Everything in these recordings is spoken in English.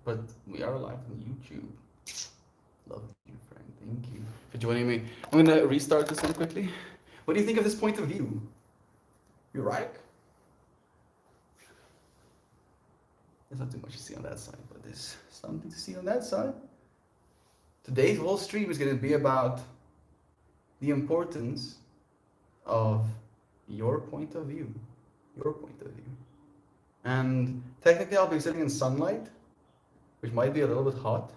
but we are live on YouTube. Love you, friend. Thank you for joining me. I'm gonna restart this one quickly. What do you think of this point of view? You're right. There's not too much to see on that side, but there's something to see on that side. Today's whole stream is gonna be about the importance of your point of view. Your point of view. And technically, I'll be sitting in sunlight, which might be a little bit hot,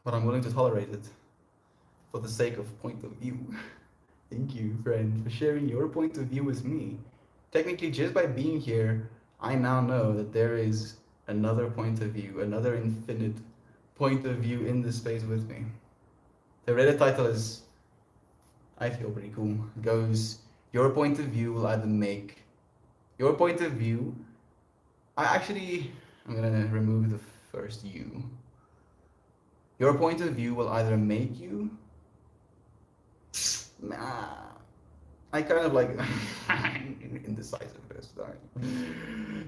but I'm willing to tolerate it for the sake of point of view. Thank you, friend, for sharing your point of view with me. Technically, just by being here, I now know that there is another point of view, another infinite point of view in this space with me. The Reddit title is, I feel pretty cool. It goes, your point of view will either make your point of view. I'm gonna remove the first you. Your point of view will either make you. Nah, I kind of like indecisiveness.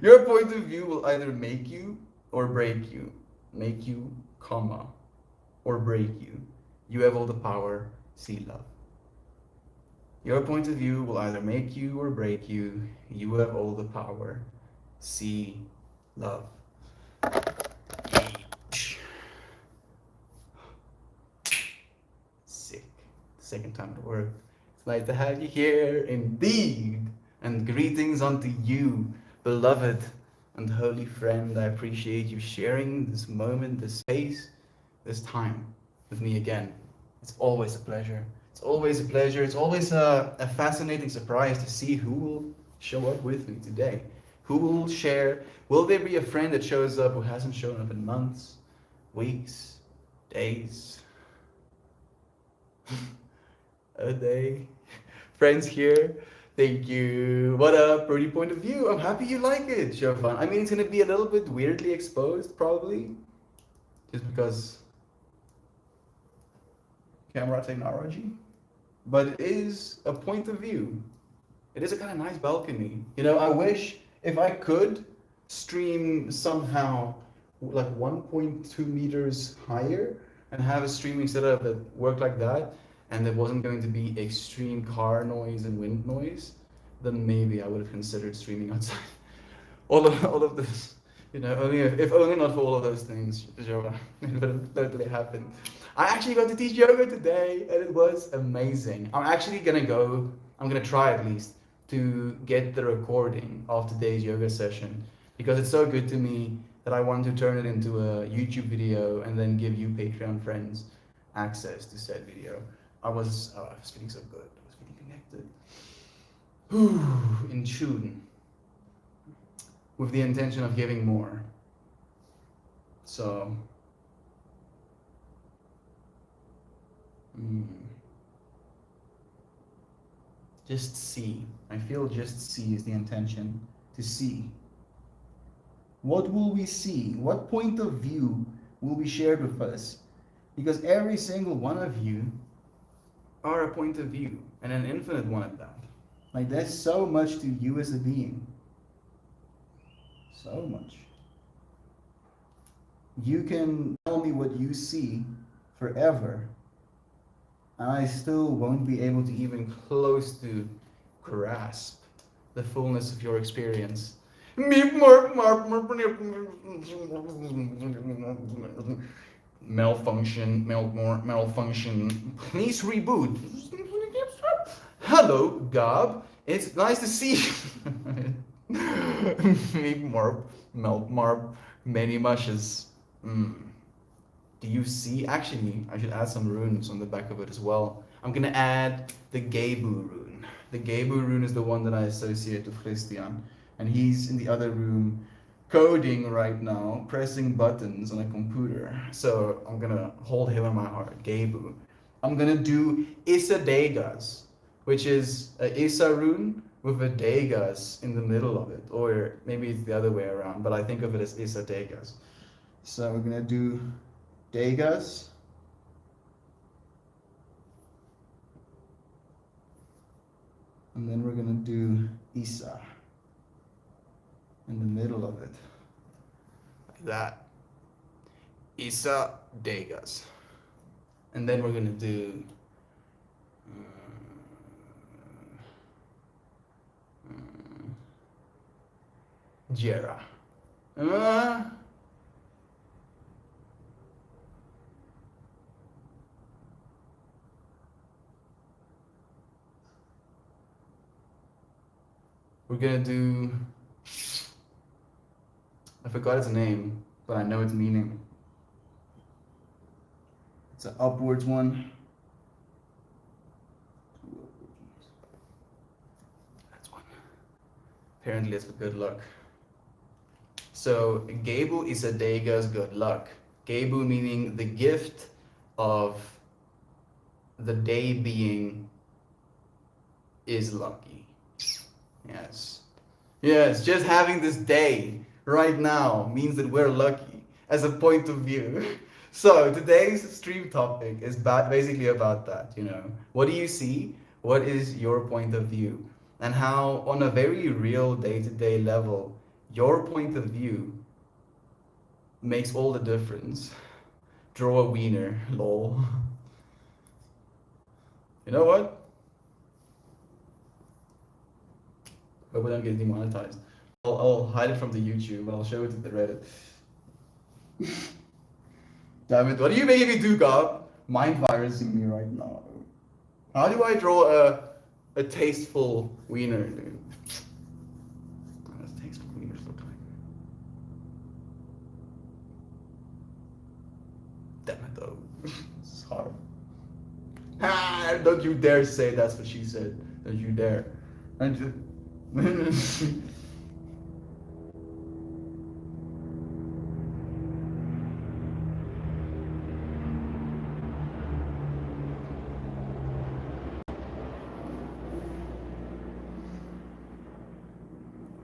Your point of view will either make you or break you. Make you, comma, or break you. You have all the power. See love. Your point of view will either make you or break you. You have all the power. See love. Sick. Second time at work. It's nice to have you here indeed. And greetings unto you, beloved and holy friend. I appreciate you sharing this moment, this space, this time with me again. It's always a pleasure. It's always a pleasure. It's always a fascinating surprise to see who will show up with me today. Who will share? Will there be a friend that shows up who hasn't shown up in months, weeks, days, a day? Friends here, thank you. What up, Birdie Point of View? I'm happy you like it, Jovan. I mean, it's gonna be a little bit weirdly exposed, probably, just because camera technology, but it is a point of view. It is a kind of nice balcony. You know, I wish if I could stream somehow like 1.2 meters higher and have a streaming setup that worked like that and there wasn't going to be extreme car noise and wind noise, then maybe I would have considered streaming outside. All of this, you know, only if only not for all of those things, sure, it would have totally happened. I actually got to teach yoga today, and it was amazing. I'm gonna try at least to get the recording of today's yoga session because it's so good to me that I want to turn it into a YouTube video and then give you Patreon friends access to said video. I was feeling so good. I was feeling connected, in tune, with the intention of giving more. So, mm, just see. I feel just see is the intention. To see. What will we see? What point of view will be shared with us? Because every single one of you are a point of view, and an infinite one at that. Like, there's so much to you as a being. So much. You can tell me what you see forever, and I still won't be able to even close to grasp the fullness of your experience. Malfunction. Please reboot. Hello, Gob. It's nice to see you. Meep Marp, Melt Marp, many mushes. Mm. Do you see? Actually, I should add some runes on the back of it as well. I'm gonna add the Gebu rune. The Gebu rune is the one that I associate with Christian, and he's in the other room coding right now, pressing buttons on a computer. So I'm gonna hold him in my heart, Gebu. I'm gonna do Issa Degas, which is a Issa rune with a Degas in the middle of it, or maybe it's the other way around, but I think of it as Issa Degas. So we're gonna do Degas, and then we're gonna do Isa in the middle of it. that. Isa Degas. And then we're gonna do Jera. We're gonna do, I forgot its name, but I know its meaning. It's an upwards one. That's one. Apparently it's for good luck. So Gebu Isadega's good luck. Gebu meaning the gift of the day being is lucky. Yes. Yes, just having this day right now means that we're lucky as a point of view. So today's stream topic is basically about that, you know. What do you see? What is your point of view? And how on a very real day-to-day level, your point of view makes all the difference. Draw a wiener, lol. You know what? Hope we don't get demonetized. I'll hide it from the YouTube, but I'll show it to the Reddit. Damn it, what are you making me do, God? Mind virusing me right now. How do I draw a tasteful wiener, dude? What does tasteful wieners look like? Damn it, though. This is hard. Ah, don't you dare say that's what she said. Don't you dare. Don't you...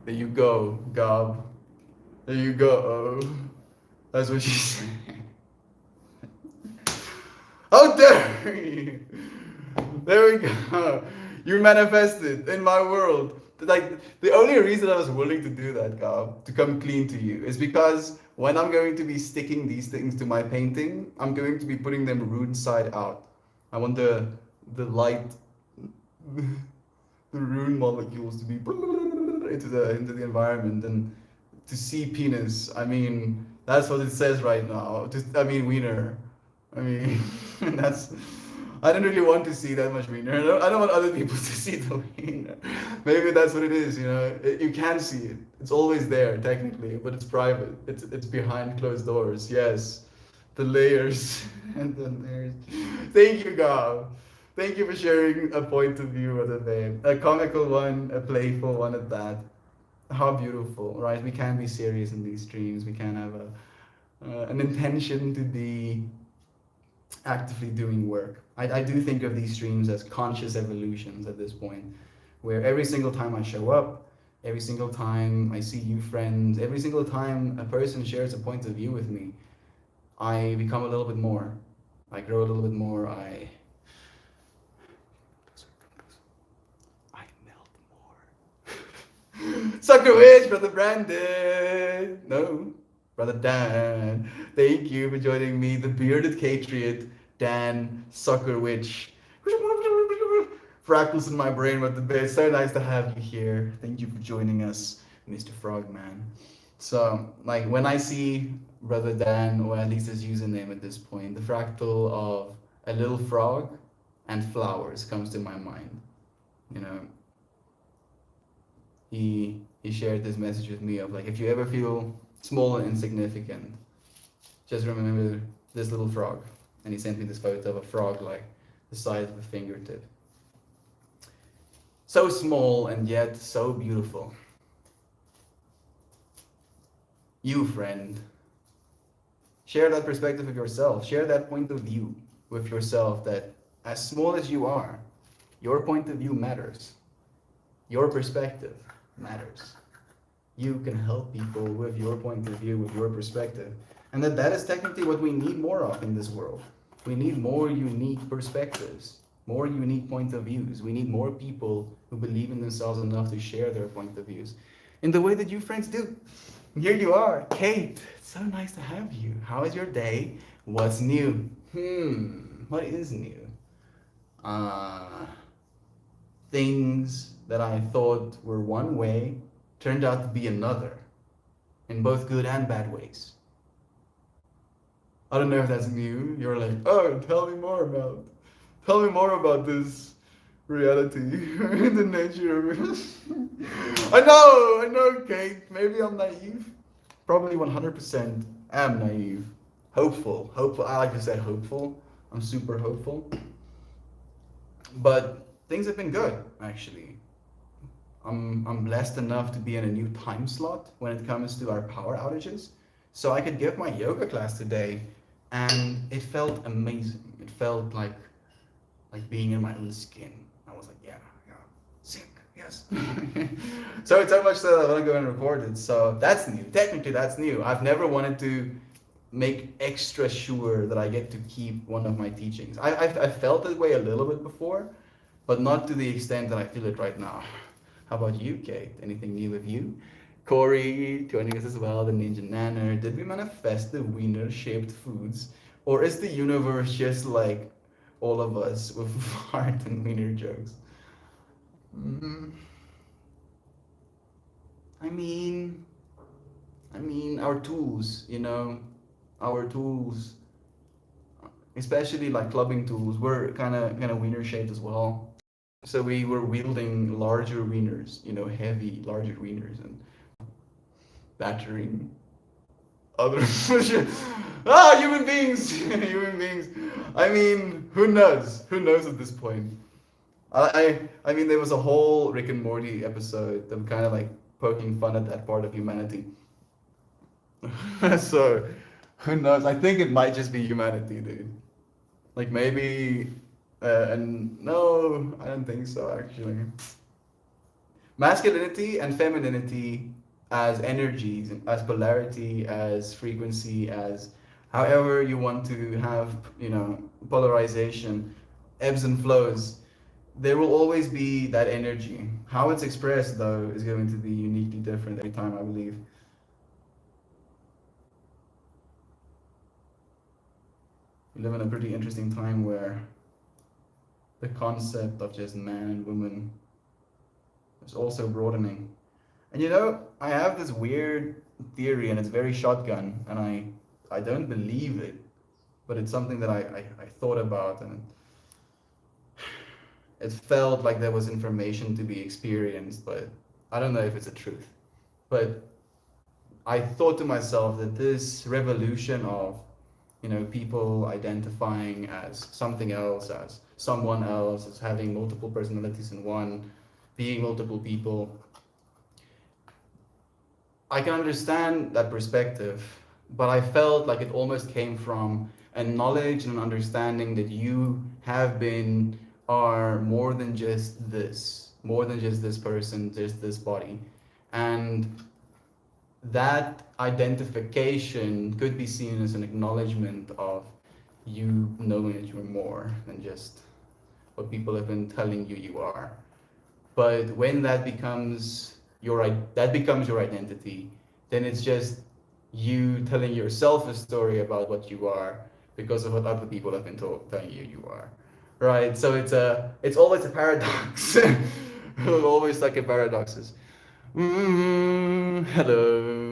There you go, Gob. There you go. That's what she said. How dare you? There we go. You manifested in my world. Like, the only reason I was willing to do that, Gob, to come clean to you, is because when I'm going to be sticking these things to my painting, I'm going to be putting them rune side out. I want the light, the rune molecules to be into the environment and to see penis. I mean, that's what it says right now. Wiener. I mean, that's. I don't really want to see that much wiener. I don't want other people to see the wiener. Maybe that's what it is. You know, you can see it. It's always there technically, but it's private. It's behind closed doors. Yes, the layers and the layers. Thank you, God. Thank you for sharing a point of view of the babe. A comical one, a playful one at that. How beautiful, right? We can be serious in these streams. We can have an intention to be actively doing work. I do think of these streams as conscious evolutions at this point, where every single time I show up, every single time I see you friends, every single time a person shares a point of view with me, I become a little bit more. I grow a little bit more. I Sucker Witch, Brother Brandon. No, Brother Dan. Thank you for joining me, the bearded patriot, Dan Sucker Witch. Fractals in my brain with the bit. So nice to have you here. Thank you for joining us, Mr. Frogman. So, like, when I see Brother Dan, or at least his username at this point, the fractal of a little frog and flowers comes to my mind. You know, he shared this message with me of like, if you ever feel small and insignificant, just remember this little frog. And he sent me this photo of a frog like the size of a fingertip. So small and yet so beautiful. You, friend, share that perspective of yourself. Share that point of view with yourself, that as small as you are, your point of view matters. Your perspective matters. You can help people with your point of view, with your perspective. And that is technically what we need more of in this world. We need more unique perspectives, more unique point of views. We need more people who believe in themselves enough to share their point of views in the way that you friends do. Here you are, Kate. so nice to have you. How is your day? What's new? What is new? Uh, Things that I thought were one way turned out to be another, in both good and bad ways. I don't know if that's new. You're like, oh, tell me more about this reality, the nature of it. I know, Kate. Maybe I'm naive. Probably 100% am naive. Hopeful. I like to say hopeful. I'm super hopeful. But things have been good, actually. I'm blessed enough to be in a new time slot when it comes to our power outages. So I could give my yoga class today, and it felt amazing. It felt like being in my own skin. I was like, yeah, sick, yes. So it's so much that I want to go and record it. So that's new. Technically, that's new. I've never wanted to make extra sure that I get to keep one of my teachings. I felt that way a little bit before, but not to the extent that I feel it right now. How about you, Kate? Anything new with you? Corey joining us as well, the Ninja Nanner. Did we manifest the wiener-shaped foods? Or is the universe just like all of us with heart and wiener jokes? Mm, I mean, our tools, our tools, especially like clubbing tools, were kind of wiener shaped as well. So we were wielding larger wieners, heavy, larger wieners, and battering other human beings, human beings. I mean, who knows? Who knows at this point? I mean, there was a whole Rick and Morty episode that kind of like poking fun at that part of humanity. So, who knows? I think it might just be humanity, dude. Like maybe, and no, I don't think so actually. Masculinity and femininity as energies, as polarity, as frequency, as however you want to have, polarization, ebbs and flows. There will always be that energy. How it's expressed, though, is going to be uniquely different every time, I believe. We live in a pretty interesting time where the concept of just man and woman is also broadening. And I have this weird theory, and it's very shotgun, and I don't believe it, but it's something that I thought about, and it felt like there was information to be experienced, but I don't know if it's a truth. But I thought to myself that this revolution of people identifying as something else, as someone else, as having multiple personalities in one, being multiple people, I can understand that perspective, but I felt like it almost came from a knowledge and an understanding that you have been, are more than just this person, just this body. And that identification could be seen as an acknowledgement of you knowing that you're more than just what people have been telling you you are. But when that becomes your identity, then it's just you telling yourself a story about what you are because of what other people have been telling you you are, right? So it's always a paradox. Always like a paradoxes. Hello,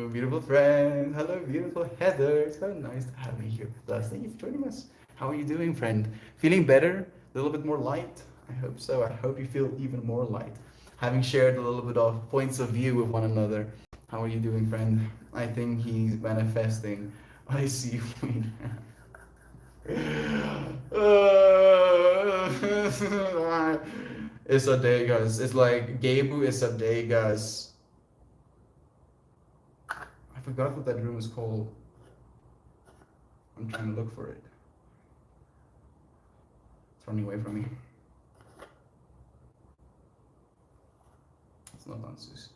beautiful friend. Hello, beautiful Heather. So nice to have you here with us. Thank you for joining us. How are you doing, friend? Feeling better? A little bit more light? I hope so. I hope you feel even more light. Having shared a little bit of points of view with one another. How are you doing, friend? I think he's manifesting. I see. Isadegas. It's like Gebu Isadegas. I forgot what that room is called. I'm trying to look for it. It's running away from me. It's not Dansus.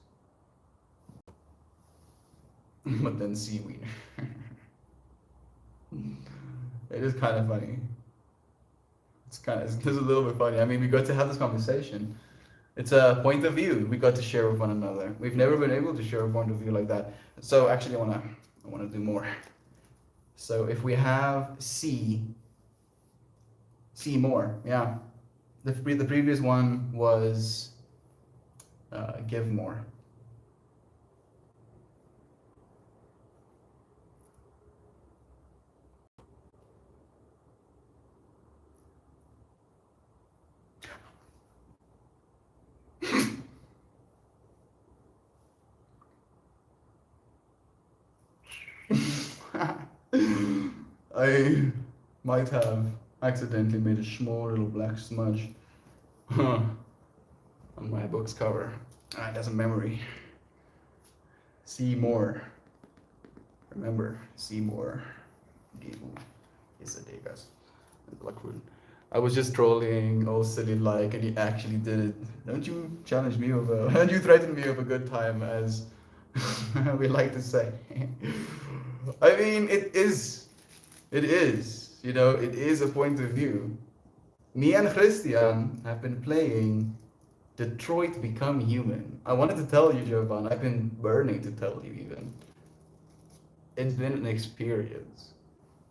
But then seaweed. It is kind of funny. It's a little bit funny. I mean, we got to have this conversation. It's a point of view we got to share with one another. We've never been able to share a point of view like that. So actually, I I want to do more. So if we have see more, yeah. The previous one was give more. I might have accidentally made a small little black smudge on my book's cover. That's a memory. See more. Remember, see more. Quesadillas in Blackwood. I was just trolling, all silly like, and he actually did it. Don't you challenge me of a, don't you threaten me of a good time, as we like to say. I mean, it is, you know, it is a point of view. Me and Christian have been playing Detroit Become Human. I wanted to tell you, Jovan, I've been burning to tell you even. It's been an experience.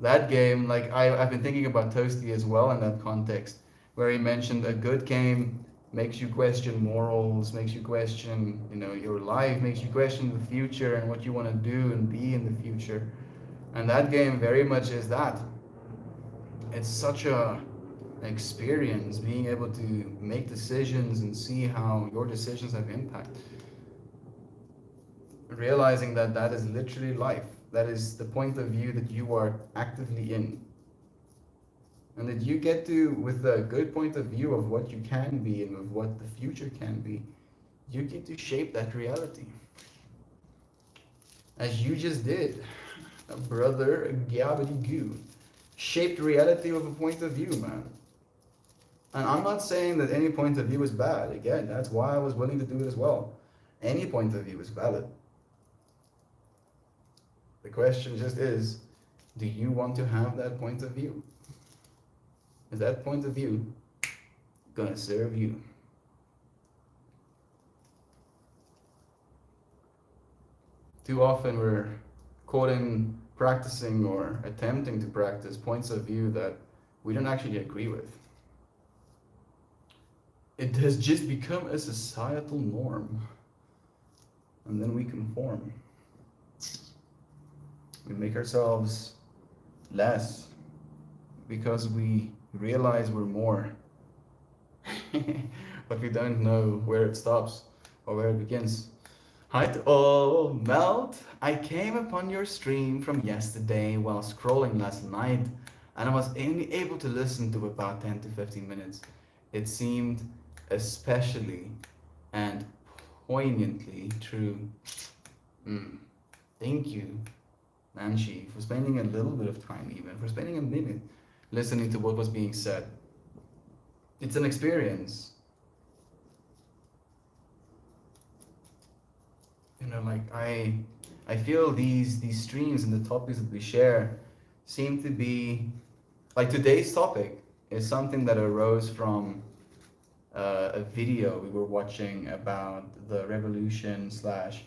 That game, like I've been thinking about Toasty as well in that context, where he mentioned a good game makes you question morals, makes you question, you know, your life, makes you question the future and what you want to do and be in the future. And that game very much is that. It's such a experience being able to make decisions and see how your decisions have impact. Realizing that that is literally life. That is the point of view that you are actively in. And that you get to, with a good point of view of what you can be and of what the future can be, you get to shape that reality. As you just did, brother Gabby Goo. Shaped reality with a point of view, man. And I'm not saying that any point of view is bad. Again, that's why I was willing to do it as well. Any point of view is valid. The question just is, do you want to have that point of view? Is that point of view gonna serve you? Too often we're caught in practicing or attempting to practice points of view that we don't actually agree with. It has just become a societal norm. And then we conform. We make ourselves less because we realize we're more. But we don't know where it stops or where it begins. Hi to all, Melt. I came upon your stream from yesterday while scrolling last night, and I was only able to listen to about 10 to 15 minutes. It seemed especially and poignantly true. Thank you, Nanshi, for spending a little bit of time, even for spending a minute listening to what was being said. It's an experience. You know, like I feel these streams and the topics that we share seem to be like today's topic is something that arose from a video we were watching about the revolution slash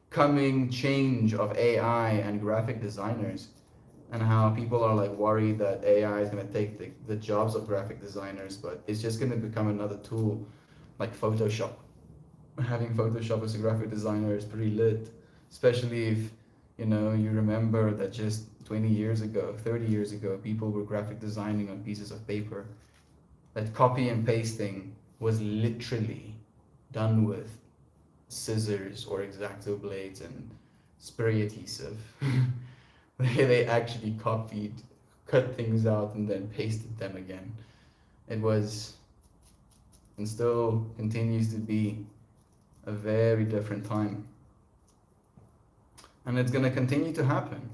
coming change of AI and graphic designers, and how people are like worried that AI is going to take the jobs of graphic designers, but it's just going to become another tool like Photoshop. Having Photoshop as a graphic designer is pretty lit, especially if you know you remember that just 20 years ago, 30 years ago, people were graphic designing on pieces of paper. That copy and pasting was literally done with scissors or X-Acto blades and spray adhesive. They actually copied, cut things out, and then pasted them again. It was, and still continues to be, a very different time. And it's going to continue to happen.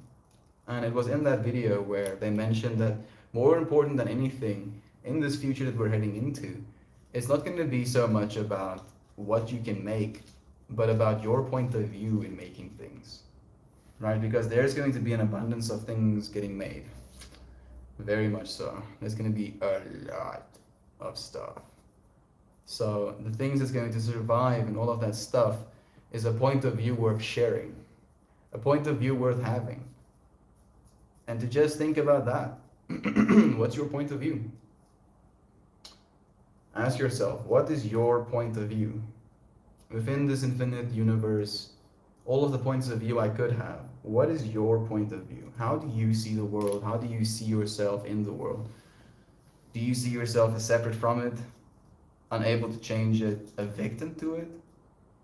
And it was in that video where they mentioned that more important than anything in this future that we're heading into, it's not going to be so much about what you can make, but about your point of view in making things, right? Because there's going to be an abundance of things getting made. Very much so. There's going to be a lot of stuff. So the things that's going to survive and all of that stuff is a point of view worth sharing. a point of view worth having. And to just think about that. What's your point of view? Ask yourself, what is your point of view? Within this infinite universe, all of the points of view I could have, what is your point of view? How do you see the world? How do you see yourself in the world? Do you see yourself as separate from it, unable to change it, a victim to it?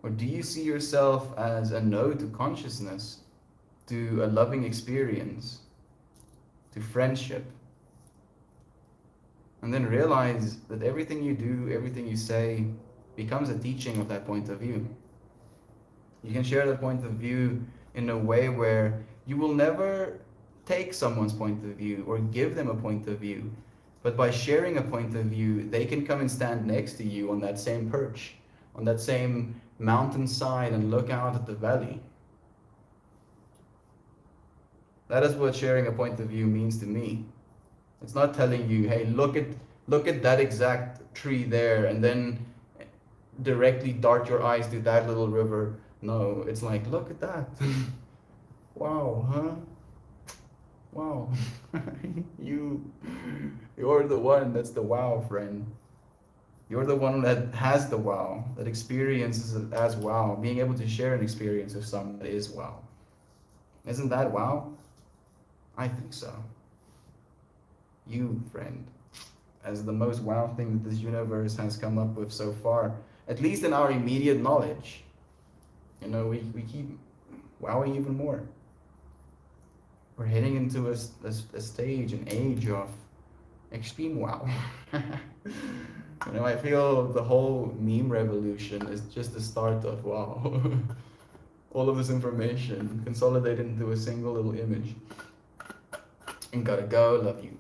Or do you see yourself as a node to consciousness, to a loving experience, to friendship? And then realize that everything you do, everything you say, becomes a teaching of that point of view. You can share that point of view in a way where you will never take someone's point of view or give them a point of view. But by sharing a point of view, they can come and stand next to you on that same perch, on that same mountainside, and look out at the valley. That is what sharing a point of view means to me. It's not telling you, hey, look at that exact tree there, and then directly dart your eyes to that little river. No, it's like, look at that. Wow, huh? Wow. You're the one that's the wow, friend. You're the one that has the wow, that experiences it as wow, being able to share an experience with someone that is wow. Isn't that wow? I think so. You, friend, as the most wow thing that this universe has come up with so far, at least in our immediate knowledge. You know, we keep wowing even more. We're heading into a stage, an age of extreme wow. You know, I feel the whole meme revolution is just the start of wow. All of this information consolidated into a single little image. And gotta go, love you.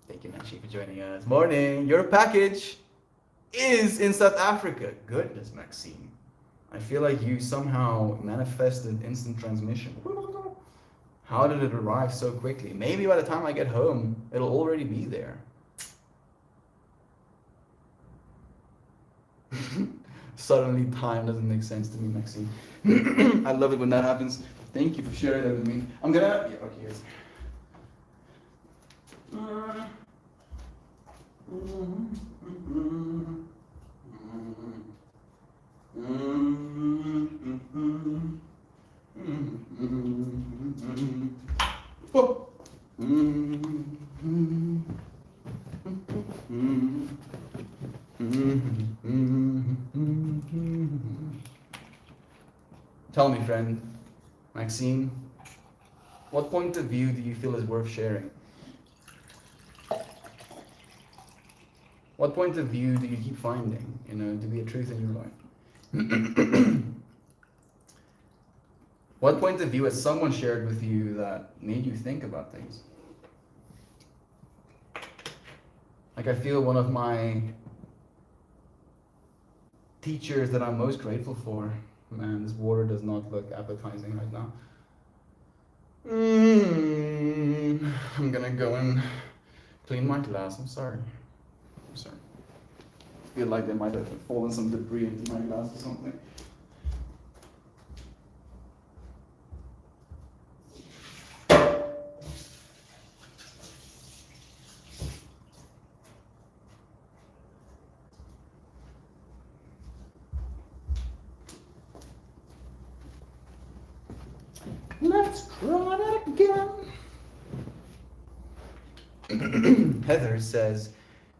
Thank you, Maxine, for joining us. Morning, your package is in South Africa. Goodness, Maxine. I feel like you somehow manifested instant transmission. How did it arrive so quickly? Maybe by the time I get home, it'll already be there. Suddenly time doesn't make sense to me, Maxine. I love it when that happens. Thank you for sharing that with me. I'm gonna, yeah, okay, here's. Oh. Tell me, friend, Maxine, what point of view do you feel is worth sharing? What point of view do you keep finding, you know, to be a truth in your life? What point of view has someone shared with you that made you think about things? Like, I feel one of my teachers that I'm most grateful for. Man, this water does not look appetizing right now. I'm gonna go and clean my glass. I'm sorry. I feel like there might have fallen some debris into my glass or something. Let's try that again. Heather says,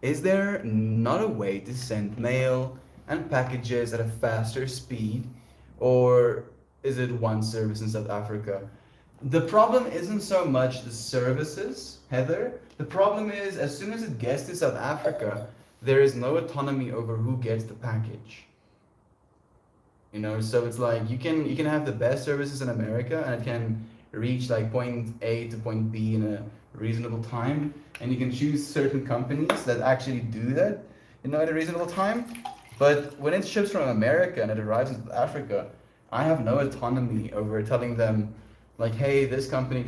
is there not a way to send mail and packages at a faster speed, or is it one service in South Africa? The problem isn't so much the services, Heather. The problem is, as soon as it gets to South Africa, there is no autonomy over who gets the package. You know, so it's like you can have the best services in America, and it can reach like point A to point B in a reasonable time, and you can choose certain companies that actually do that, you know, at a reasonable time. But when it ships from America and it arrives in South Africa, I have no autonomy over telling them, like, hey, this company,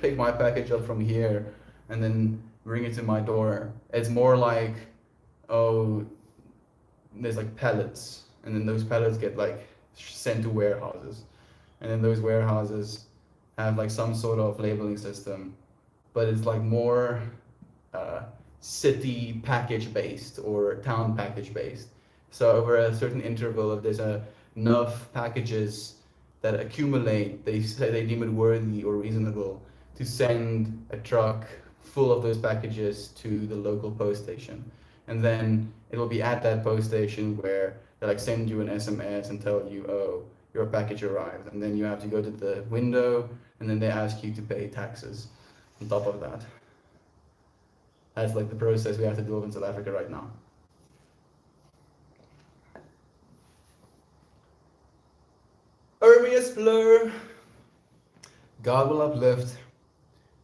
pick my package up from here and then bring it to my door. It's more like, oh, there's like pallets, and then those pallets get like sent to warehouses. and then those warehouses have like some sort of labeling system, but it's like more uh, city package based or town package based. So over a certain interval, if there's enough packages that accumulate, they say they deem it worthy or reasonable to send a truck full of those packages to the local post station. And then it will be at that post station where they like send you an SMS and tell you, oh, your package arrived. And then you have to go to the window and then they ask you to pay taxes on top of that. That's like the process we have to deal with in South Africa right now. Ermias Blur. God will uplift.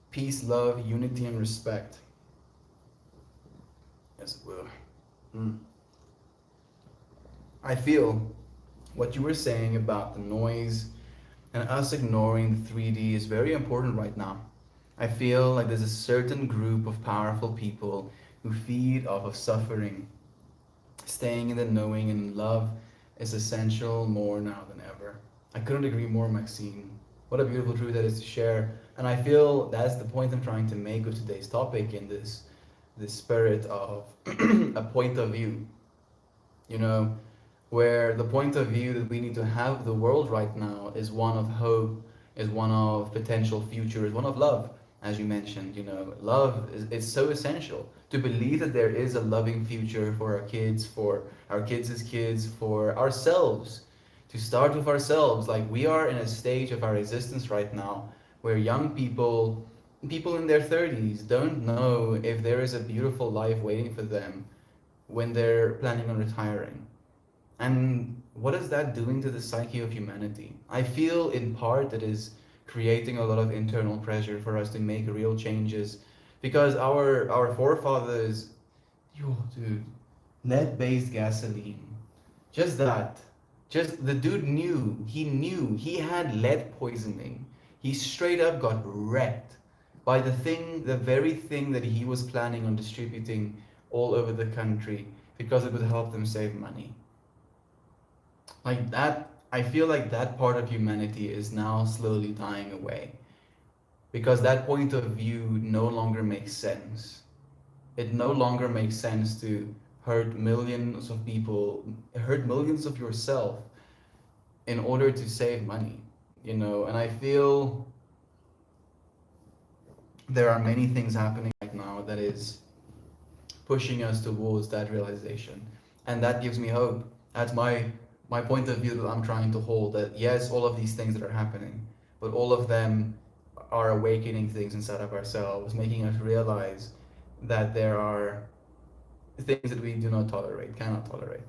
Peace, love, unity, and respect. Yes, it will. I feel what you were saying about the noise and us ignoring the 3D is very important right now. I feel like there's a certain group of powerful people who feed off of suffering. Staying in the knowing and love is essential more now than ever. I couldn't agree more, Maxine. What a beautiful truth that is to share. And I feel that's the point I'm trying to make of today's topic in this spirit of a point of view. You know, where the point of view that we need to have the world right now is one of hope, is one of potential future, is one of love, as you mentioned. You know, love is so essential to believe that there is a loving future for our kids, for our kids' kids, for ourselves. To start with ourselves, like we are in a stage of our existence right now where young people, people in their 30s, don't know if there is a beautiful life waiting for them when they're planning on retiring. And what is that doing to the psyche of humanity? I feel in part that is creating a lot of internal pressure for us to make real changes because our forefathers, yo, dude, lead-based gasoline, just that, just the dude knew he had lead poisoning. He straight up got wrecked by the very thing that he was planning on distributing all over the country because it would help them save money. Like that, I feel like that part of humanity is now slowly dying away because that point of view no longer makes sense. It no longer makes sense to hurt millions of people, hurt millions of yourself in order to save money, you know. And I feel there are many things happening right now that is pushing us towards that realization, and that gives me hope. That's my point of view that I'm trying to hold, that yes, all of these things that are happening, but all of them are awakening things inside of ourselves, making us realize that there are things that we do not tolerate, cannot tolerate.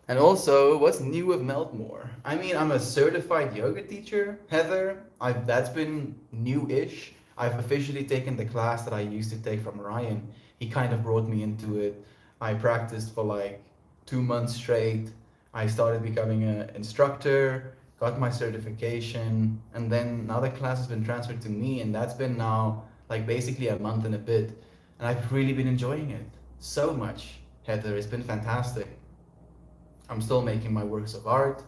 And also, what's new with Meltmore? I mean, I'm a certified yoga teacher, Heather. That's been new-ish. I've officially taken the class that I used to take from Ryan. He kind of brought me into it. I practiced for like 2 months straight. I started becoming an instructor, got my certification, and then now the class has been transferred to me, and that's been now like basically a month and a bit. And I've really been enjoying it so much, Heather. It's been fantastic. I'm still making my works of art.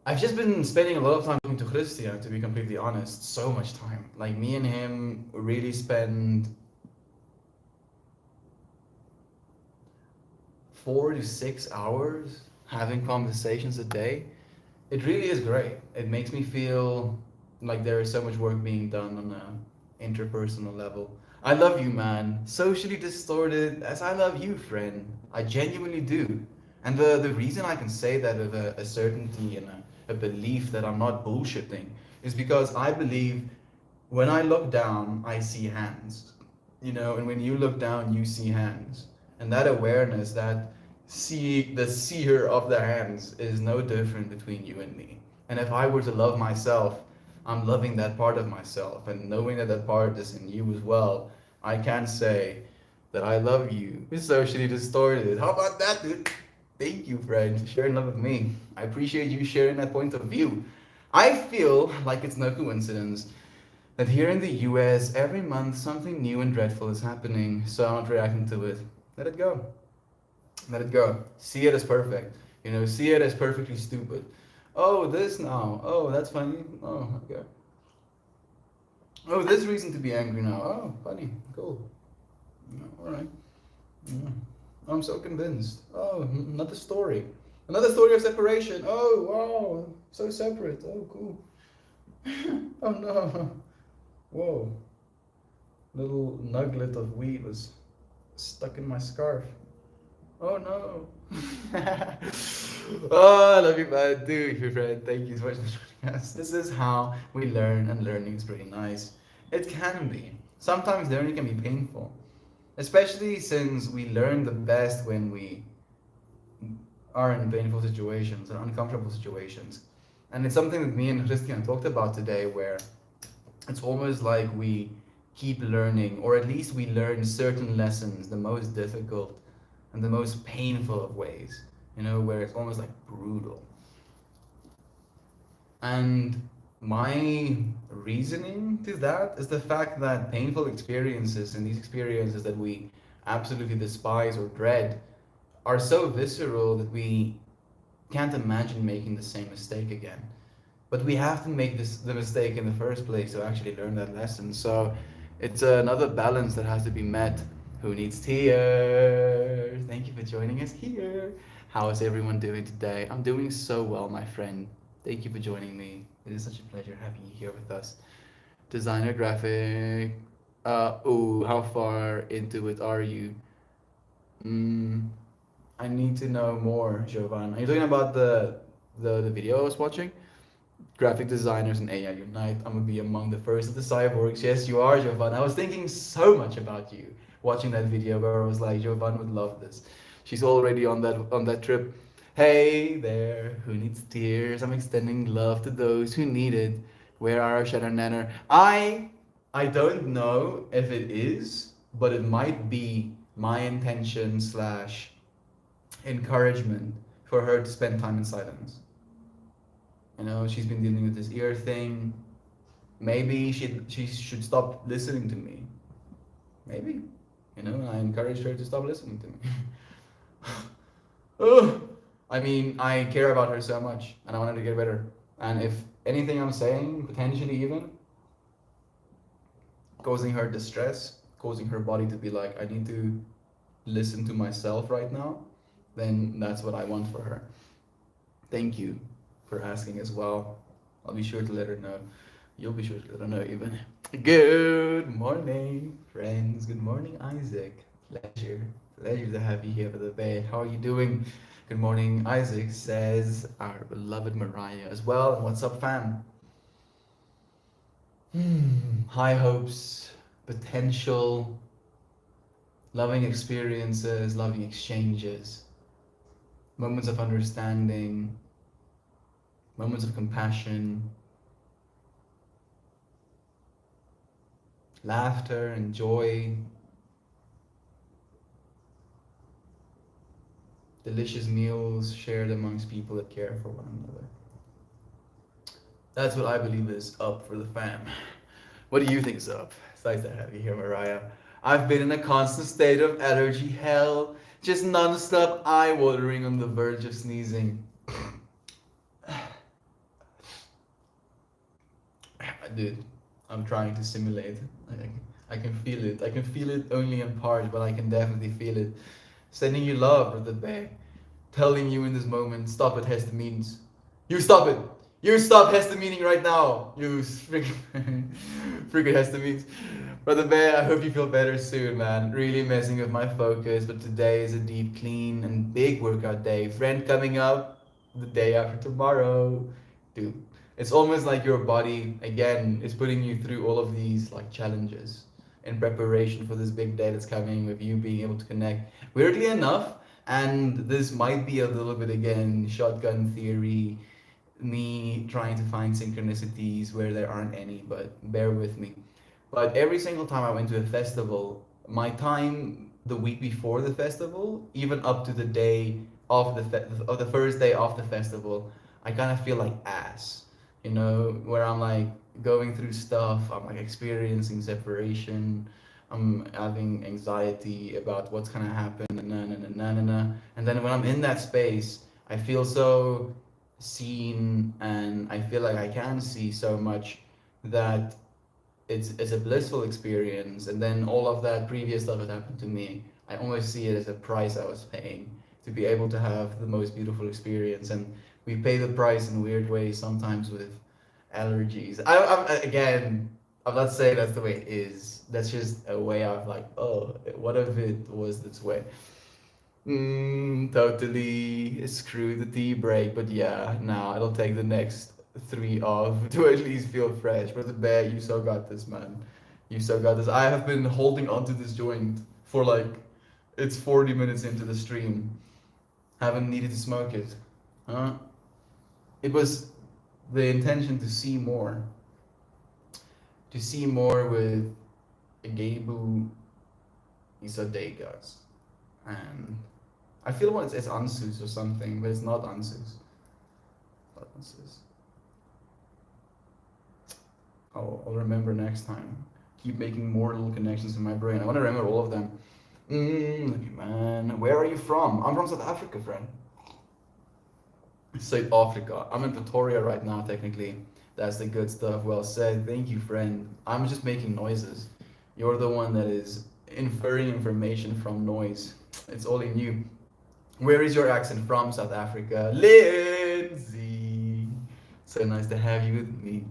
I've just been spending a lot of time talking to Christian, to be completely honest. So much time. Like me and him really spend 4 to 6 hours having conversations a day. It really is great. It makes me feel like there is so much work being done on a interpersonal level. I love you, man. Socially distorted as I love you, friend. I genuinely do. And the reason I can say that with a certainty and a belief that I'm not bullshitting is because I believe when I look down, I see hands. You know, and when you look down, you see hands. And that awareness, that the seer of the hands is no different between you and me. And if I were to love myself, I'm loving that part of myself. And knowing that that part is in you as well, I can say that I love you. It's socially distorted. How about that, dude? Thank you, friend, for sharing love with me. I appreciate you sharing that point of view. I feel like it's no coincidence that here in the US, every month something new and dreadful is happening, so I'm not reacting to it. Let it go. Let it go. See it as perfect. You know, see it as perfectly stupid. Oh, this now. Oh, that's funny. Oh, okay. Oh, this reason to be angry now. Oh, funny. Cool. All right. Yeah. I'm so convinced. Oh, another story. Another story of separation. Oh, wow. So separate. Oh, cool. Oh, no. Whoa. Little nugget of weed was stuck in my scarf. Oh, no. Oh, I love you, man. Dude, your friend. Thank you so much for joining us. This is how we learn, and learning is pretty nice. It can be. Sometimes learning can be painful, especially since we learn the best when we are in painful situations or uncomfortable situations. And it's something that me and Christian talked about today, where it's almost like we keep learning, or at least we learn certain lessons, the most difficult and the most painful of ways, where it's almost like brutal. And my reasoning to that is the fact that painful experiences, and these experiences that we absolutely despise or dread, are so visceral that we can't imagine making the same mistake again. But we have to make the mistake in the first place to actually learn that lesson. So it's another balance that has to be met. Who needs tears? Thank you for joining us here. How is everyone doing today? I'm doing so well, my friend. Thank you for joining me. It is such a pleasure having you here with us. Designer graphic. Oh, how far into it are you? Mm, I need to know more, Jovan. Are you talking about the video I was watching? Graphic designers and AI unite. I'm gonna be among the first of the cyborgs. Yes, you are, Jovan. I was thinking so much about you watching that video where I was like, Jovan would love this. She's already on that trip. Hey there, who needs tears? I'm extending love to those who need it. Where are our Shadow Nanner? I don't know if it is, but it might be my intention slash encouragement for her to spend time in silence. She's been dealing with this ear thing. Maybe she should stop listening to me. Maybe. I encouraged her to stop listening to me. Ugh. I mean, I care about her so much, and I want her to get better. And if anything I'm saying, potentially even causing her distress, causing her body to be like, I need to listen to myself right now, then that's what I want for her. Thank you for asking as well. I'll be sure to let her know. You'll be sure to let her know even. Good morning, friends. Good morning, Isaac. Pleasure. Pleasure to have you here for the day. How are you doing? Good morning, Isaac, says our beloved Mariah as well. And what's up, fam? High hopes, potential, loving experiences, loving exchanges, moments of understanding, moments of compassion, laughter and joy, delicious meals shared amongst people that care for one another. That's what I believe is up for the fam. What do you think is up? It's nice to have you here, Mariah. I've been in a constant state of allergy hell, just non-stop eye watering on the verge of sneezing. Dude, I'm trying to simulate. I can feel it. I can feel it only in part, but I can definitely feel it. Sending you love with the bag. Telling you in this moment, stop it, histamines. You stop it! You stop histamine right now! You freaking histamines. Brother Bear, I hope you feel better soon, man. Really messing with my focus, but today is a deep clean and big workout day. Friend coming up the day after tomorrow. Dude, it's almost like your body, again, is putting you through all of these like challenges in preparation for this big day that's coming with you being able to connect. Weirdly enough, and this might be a little bit again shotgun theory, me trying to find synchronicities where there aren't any, but bear with me. But every single time I went to a festival, my time the week before the festival, even up to the day of of the first day of the festival, I kind of feel like ass, where I'm like going through stuff, I'm like experiencing separation, I'm having anxiety about what's gonna happen, and then when I'm in that space, I feel so seen, and I feel like I can see so much that it's a blissful experience. And then all of that previous stuff that happened to me, I almost see it as a price I was paying to be able to have the most beautiful experience. And we pay the price in weird ways sometimes with allergies. Again, I'm not saying that's the way it is. That's just a way of like, oh, what if it was this way? Totally screw the tea break, but yeah, now I'll take the next three off to at least feel fresh. But the bear, you so got this, man. You so got this. I have been holding onto this joint for like, it's 40 minutes into the stream. Haven't needed to smoke it. Huh? It was the intention to see more with Gebu Isadegas. And I feel what it's Ansus or something, but it's not Ansus. Not Ansus. I'll remember next time. Keep making more little connections in my brain. I want to remember all of them. Man, where are you from? I'm from South Africa, friend. South Africa. I'm in Pretoria right now, technically. That's the good stuff. Well said. Thank you, friend. I'm just making noises. You're the one that is inferring information from noise. It's all in you. Where is your accent from, South Africa? Lindsay. So nice to have you with me.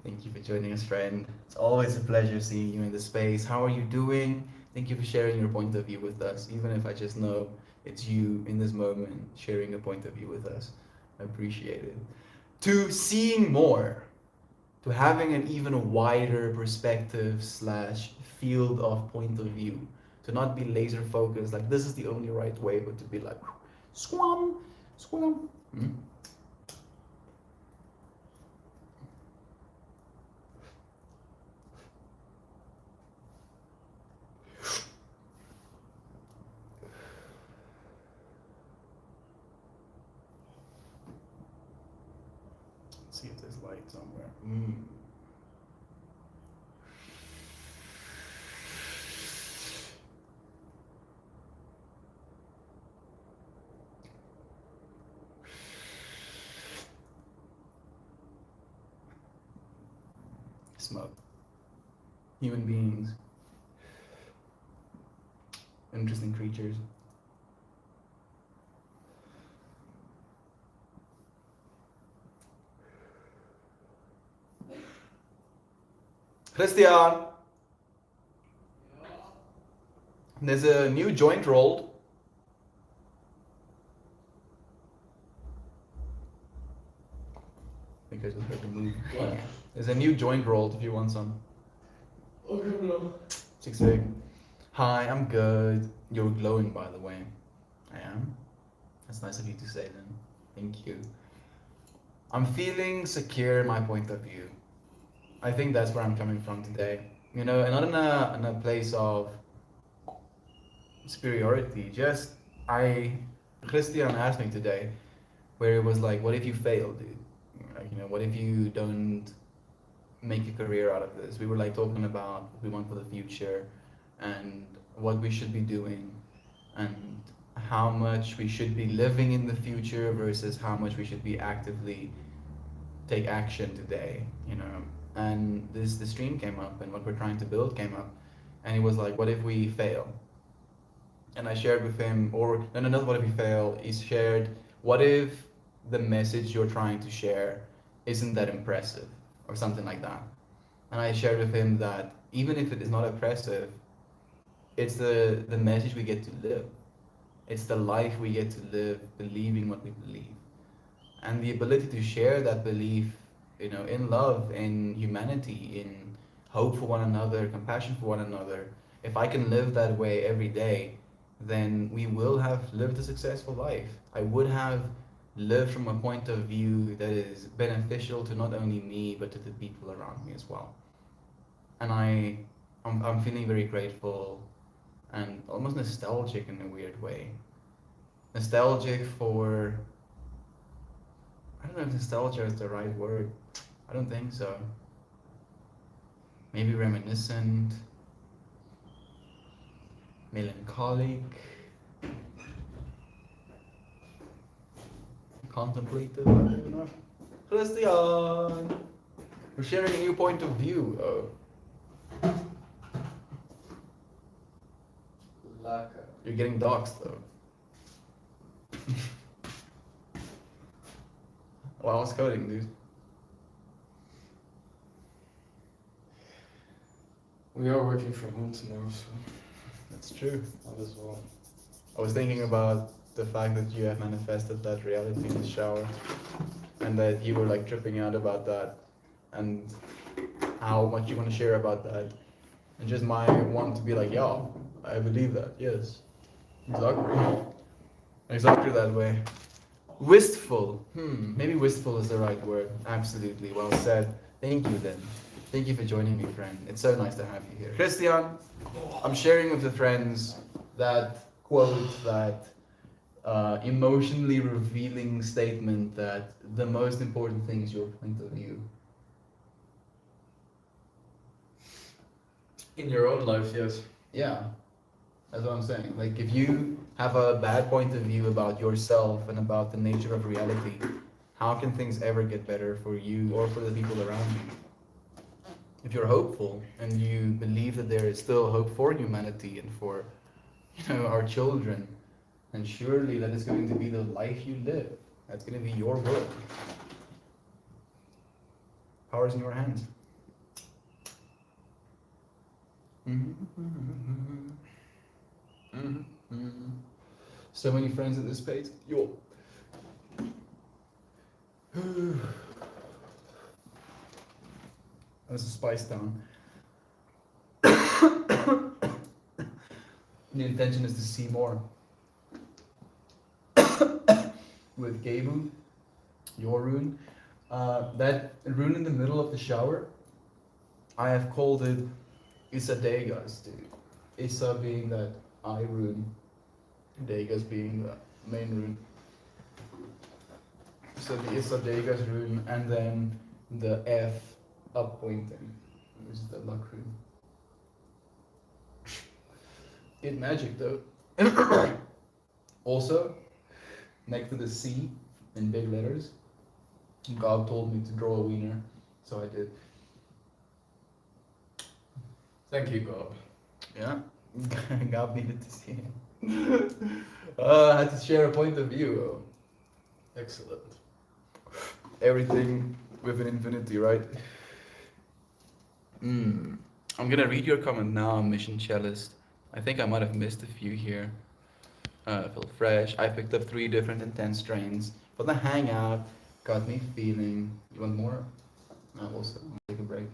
Thank you for joining us, friend. It's always a pleasure seeing you in the space. How are you doing? Thank you for sharing your point of view with us, even if I just know it's you in this moment sharing a point of view with us. I appreciate it. To seeing more, to having an even wider perspective slash field of point of view, to not be laser focused like this is the only right way, but to be like squam, squam. See if there's light somewhere. Smoke. Human beings. Interesting creatures. Christian, there's a new joint rolled. I think I just heard the move. What? There's a new joint rolled if you want some. Okay, bro. 6 Hi, I'm good. You're glowing, by the way. I am. That's nice of you to say then. Thank you. I'm feeling secure in my point of view. I think that's where I'm coming from today. You know, and not in a place of superiority. Just Christian asked me today, where it was like, what if you fail, dude? Like, you know, what if you don't make a career out of this? We were like talking about what we want for the future, and what we should be doing, and how much we should be living in the future versus how much we should be actively take action today, you know. And the stream came up, and what we're trying to build came up, and he was like, what if we fail? And I shared with him, or no, no, not what if we fail. He shared, what if the message you're trying to share isn't that impressive, or something like that. And I shared with him that even if it is not impressive, it's the message we get to live. It's the life we get to live, believing what we believe, and the ability to share that belief, you know, in love, in humanity, in hope for one another, compassion for one another. If I can live that way every day, then we will have lived a successful life. I would have lived from a point of view that is beneficial to not only me but to the people around me as well. And I'm feeling very grateful and almost nostalgic in a weird way. Nostalgic for, I don't know if nostalgia is the right word. I don't think so. Maybe reminiscent, melancholic. contemplative. I don't know. Christian, we're sharing a new point of view. Laka. You're getting doxxed though. Well, I was coding, dude. We are working from home tomorrow, so That's true. that as well. I was thinking about the fact that you have manifested that reality in the shower, and that you were like tripping out about that, and how much you want to share about that, and just my want to be like, yeah, I believe that. Yes, exactly that way. Wistful. Maybe wistful is the right word. Absolutely. Well said. Thank you then. Thank you for joining me, friend. It's so nice to have you here. Christian, I'm sharing with the friends that quote, that emotionally revealing statement that the most important thing is your point of view. In your own life, yes. Yeah, that's what I'm saying. Like, if you have a bad point of view about yourself and about the nature of reality, how can things ever get better for you or for the people around you? If you're hopeful and you believe that there is still hope for humanity and for, our children, then surely that is going to be the life you live. That's going to be your world. Power's in your hands. So many friends at this pace. Yo. That's a spice down. The intention is to see more. With Gebu, your rune. That rune in the middle of the shower, I have called it Isadegas, dude. Isa being that I rune, Degas being the main rune. So the Isadegas rune, and then the F up pointing, which is the luck rune. It's magic though. Also, next to the C in big letters, God told me to draw a wiener, so I did. Thank you, God. Yeah, God needed to see him. I had to share a point of view. Excellent. Everything with an infinity, right? I'm gonna read your comment now, Mission Cellist. I think I might have missed a few here. Felt fresh. I picked up 3 different intense strains. But the hangout got me feeling. You want more? Also, I'll take a break.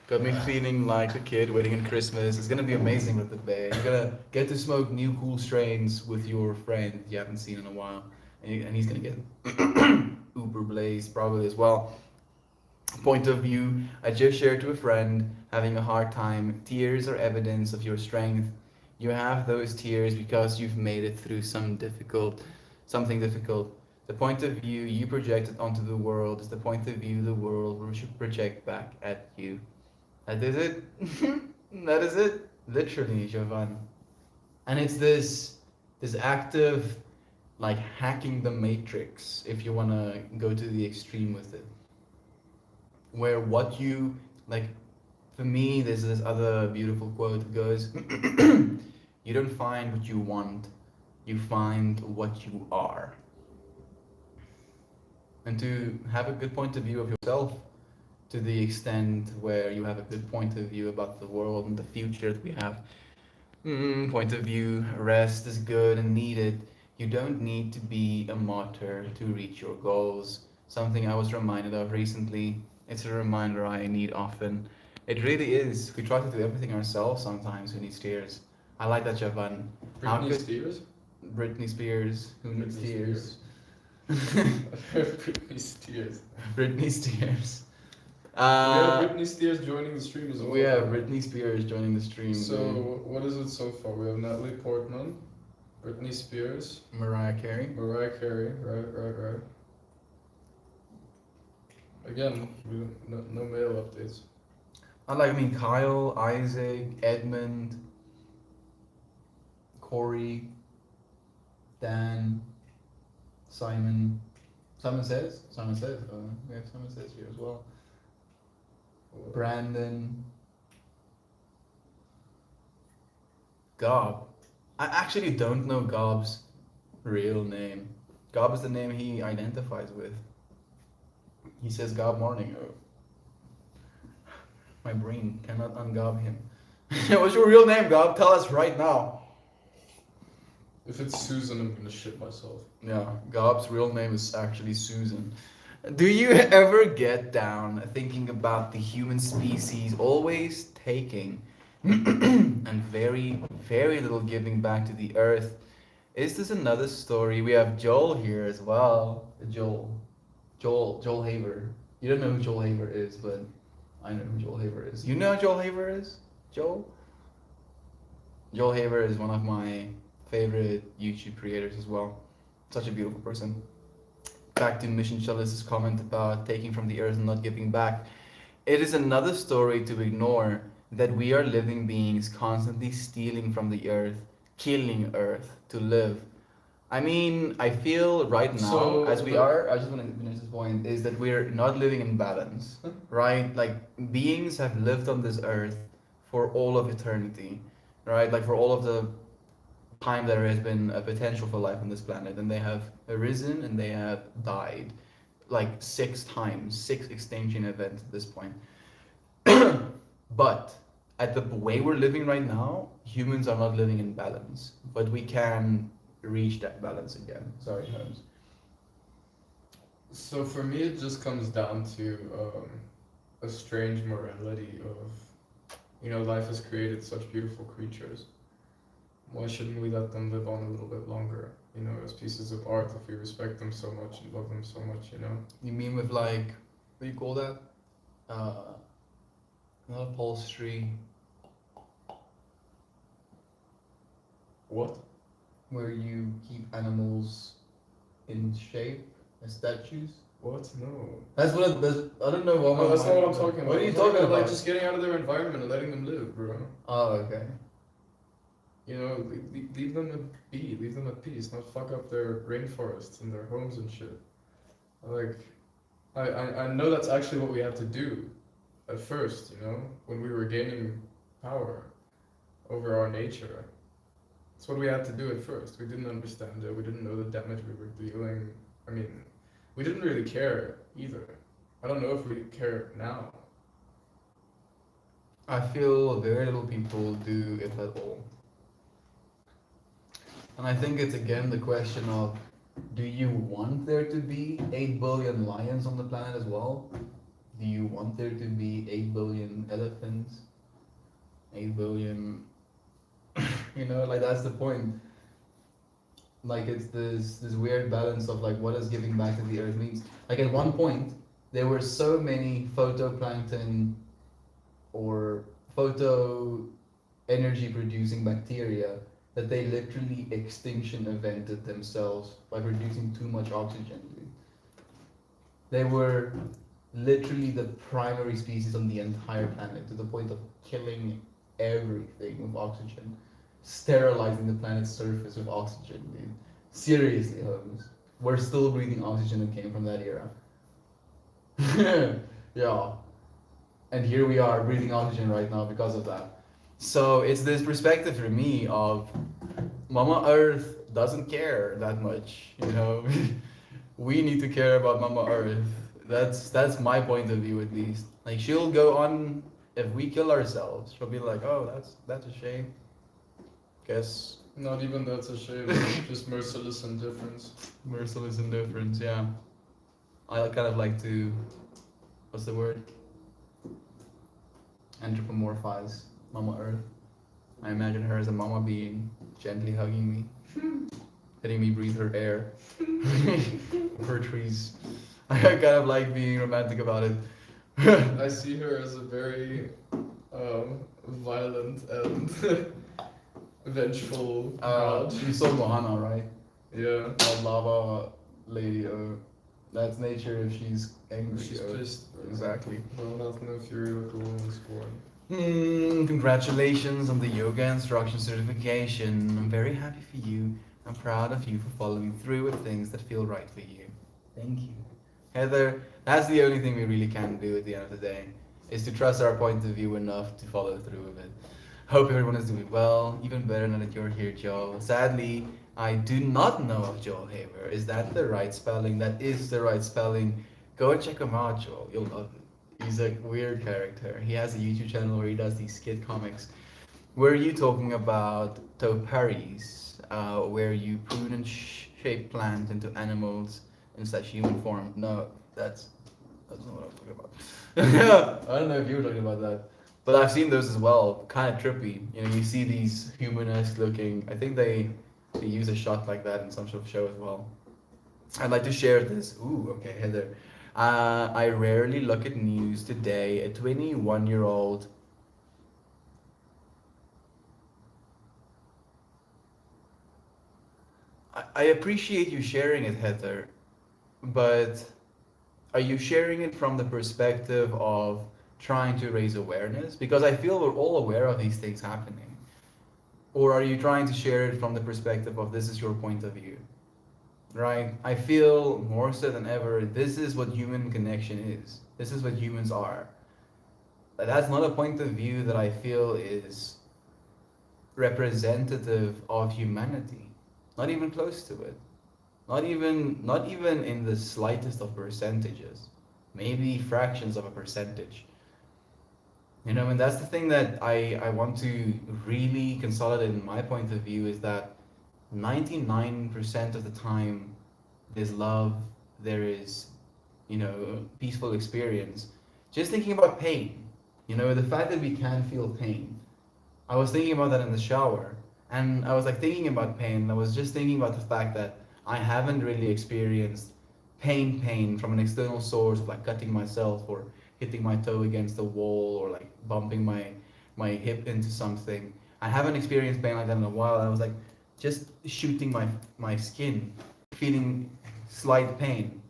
Got me feeling like a kid waiting in Christmas. It's gonna be amazing with the bear. You're gonna get to smoke new cool strains with your friend you haven't seen in a while, and he's gonna get uber blazed probably as well. Point of view, I just shared to a friend having a hard time. Tears are evidence of your strength. You have those tears because you've made it through something difficult. The point of view you projected onto the world is the point of view the world will project back at you. That is it. That is it. Literally, Jovan. And it's this active, like, hacking the matrix, if you wanna go to the extreme with it. Where what you, like, for me, there's this other beautiful quote that goes, you don't find what you want, you find what you are. And to have a good point of view of yourself, to the extent where you have a good point of view about the world and the future that we have. Point of view, rest is good and needed. You don't need to be a martyr to reach your goals. Something I was reminded of recently. It's a reminder I need often. It really is. We try to do everything ourselves sometimes. Who needs tears? I like that, Javan. Britney Spears? Britney Spears. Who needs Britney tears? Britney Spears. Britney Spears. We have Britney Spears joining the stream as well. We have Britney Spears joining the stream. So, what is it so far? We have Natalie Portman, Britney Spears, Mariah Carey. Mariah Carey, right. Again, no male updates. I mean, Kyle, Isaac, Edmund, Corey, Dan, Simon. Simon says. Simon says. We have Simon says here as well. Brandon. Gob. I actually don't know Gob's real name. Gob is the name he identifies with. He says Gob Morning. Oh. My brain cannot ungob him. What's your real name, Gob? Tell us right now. If it's Susan, I'm gonna shit myself. Yeah, Gob's real name is actually Susan. Do you ever get down thinking about the human species always taking and very, very little giving back to the earth? Is this another story? We have Joel here as well. Joel Haver. You don't know who Joel Haver is, but I know who Joel Haver is. You know who Joel Haver is? Joel? Joel Haver is one of my favorite YouTube creators as well. Such a beautiful person. Back to Mission Chalice's comment about taking from the earth and not giving back. It is another story to ignore that we are living beings constantly stealing from the earth, killing earth to live. I mean, I feel right now, So, as we are, I just want to finish this point, is that we're not living in balance, right? Like, beings have lived on this earth for all of eternity, right? Like, for all of the time there has been a potential for life on this planet, and they have arisen and they have died like 6 times, 6 extinction events at this point. But at the way we're living right now, humans are not living in balance, but we can reach that balance again. Sorry, Holmes. So for me, it just comes down to a strange morality of, life has created such beautiful creatures. Why shouldn't we let them live on a little bit longer? As pieces of art, if we respect them so much and love them so much. You mean with like, what do you call that? Not upholstery. What? Where you keep animals in shape as statues? What? No. That's what I don't know what. No, that's not what I'm talking about. What are you I'm talking about? Like just getting out of their environment and letting them live, bro. Oh, okay. Leave them leave them at peace, not fuck up their rainforests and their homes and shit. Like, I know that's actually what we had to do at first, when we were gaining power over our nature. That's what we had to do at first. We didn't understand it. We didn't know the damage we were dealing. I mean, we didn't really care either. I don't know if we care now. I feel very little people do it at all. And I think it's again the question of, do you want there to be 8 billion lions on the planet as well? Do you want there to be 8 billion elephants? 8 billion, like that's the point. Like it's this weird balance of like what does giving back to the earth means. Like at one point, there were so many phytoplankton or photo energy producing bacteria that they literally extinction evented themselves by producing too much oxygen. They were literally the primary species on the entire planet to the point of killing everything with oxygen, sterilizing the planet's surface with oxygen, dude. Seriously, Holmes. We're still breathing oxygen that came from that era. Yeah. And here we are breathing oxygen right now because of that. So it's this perspective for me of Mama Earth doesn't care that much, We need to care about Mama Earth. That's my point of view at least. Like she'll go on if we kill ourselves, she'll be like, oh, that's a shame. Guess Not even that's a shame. Just merciless indifference. merciless indifference, yeah. I kind of like to, what's the word? Anthropomorphize Mama Earth. I imagine her as a mama being, gently hugging me, letting me breathe her air, her trees. I kind of like being romantic about it. I see her as a very violent and vengeful god. You saw Moana, right? Yeah. That lava lady. That's nature if she's angry. She's pissed. Bro. Exactly. No, not no fury like a woman scorn. Congratulations on the yoga instruction certification. I'm very happy for you. I'm proud of you for following through with things that feel right for you. Thank you. Heather, that's the only thing we really can do at the end of the day, is to trust our point of view enough to follow through with it. Hope everyone is doing well. Even better now that you're here, Joel. Sadly, I do not know of Joel Haver. Is that the right spelling? That is the right spelling. Go and check him out, Joel. You'll love it. He's a weird character. He has a YouTube channel where he does these skit comics. Were you talking about topiaries, where you prune and shape plants into animals instead human form? No, that's not what I'm talking about. I don't know if you were talking about that, but I've seen those as well. Kind of trippy. You know, you see these human-esque looking. I think they use a shot like that in some sort of show as well. I'd like to share this. Ooh, okay, Heather. I rarely look at news today. A 21-year-old. I appreciate you sharing it, Heather, but are you sharing it from the perspective of trying to raise awareness? Because I feel we're all aware of these things happening. Or are you trying to share it from the perspective of this is your point of view? Right? I feel more so than ever, this is what human connection is. This is what humans are. That's not a point of view that I feel is representative of humanity. Not even close to it. Not even in the slightest of percentages. Maybe fractions of a percentage. You know, and that's the thing that I want to really consolidate in my point of view is that 99% of the time there's love, there is, you know, peaceful experience. Just thinking about pain, you know, the fact that we can feel pain. I was thinking about that in the shower, and I was like thinking about pain, and I was just thinking about the fact that I haven't really experienced pain from an external source, like cutting myself or hitting my toe against the wall or like bumping my hip into something. I haven't experienced pain like that in a while. I was like just shooting my skin, feeling slight pain.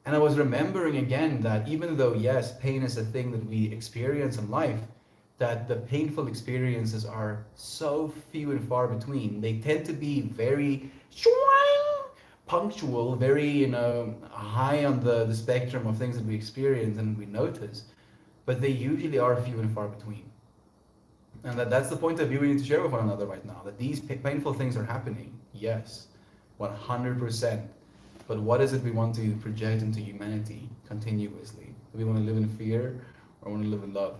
And I was remembering again that even though yes, pain is a thing that we experience in life, that the painful experiences are so few and far between. They tend to be very punctual, very, you know, high on the spectrum of things that we experience and we notice, but they usually are few and far between. And that's the point of view we need to share with one another right now, that these painful things are happening, yes, 100%. But what is it we want to project into humanity continuously? Do we want to live in fear or want to live in love?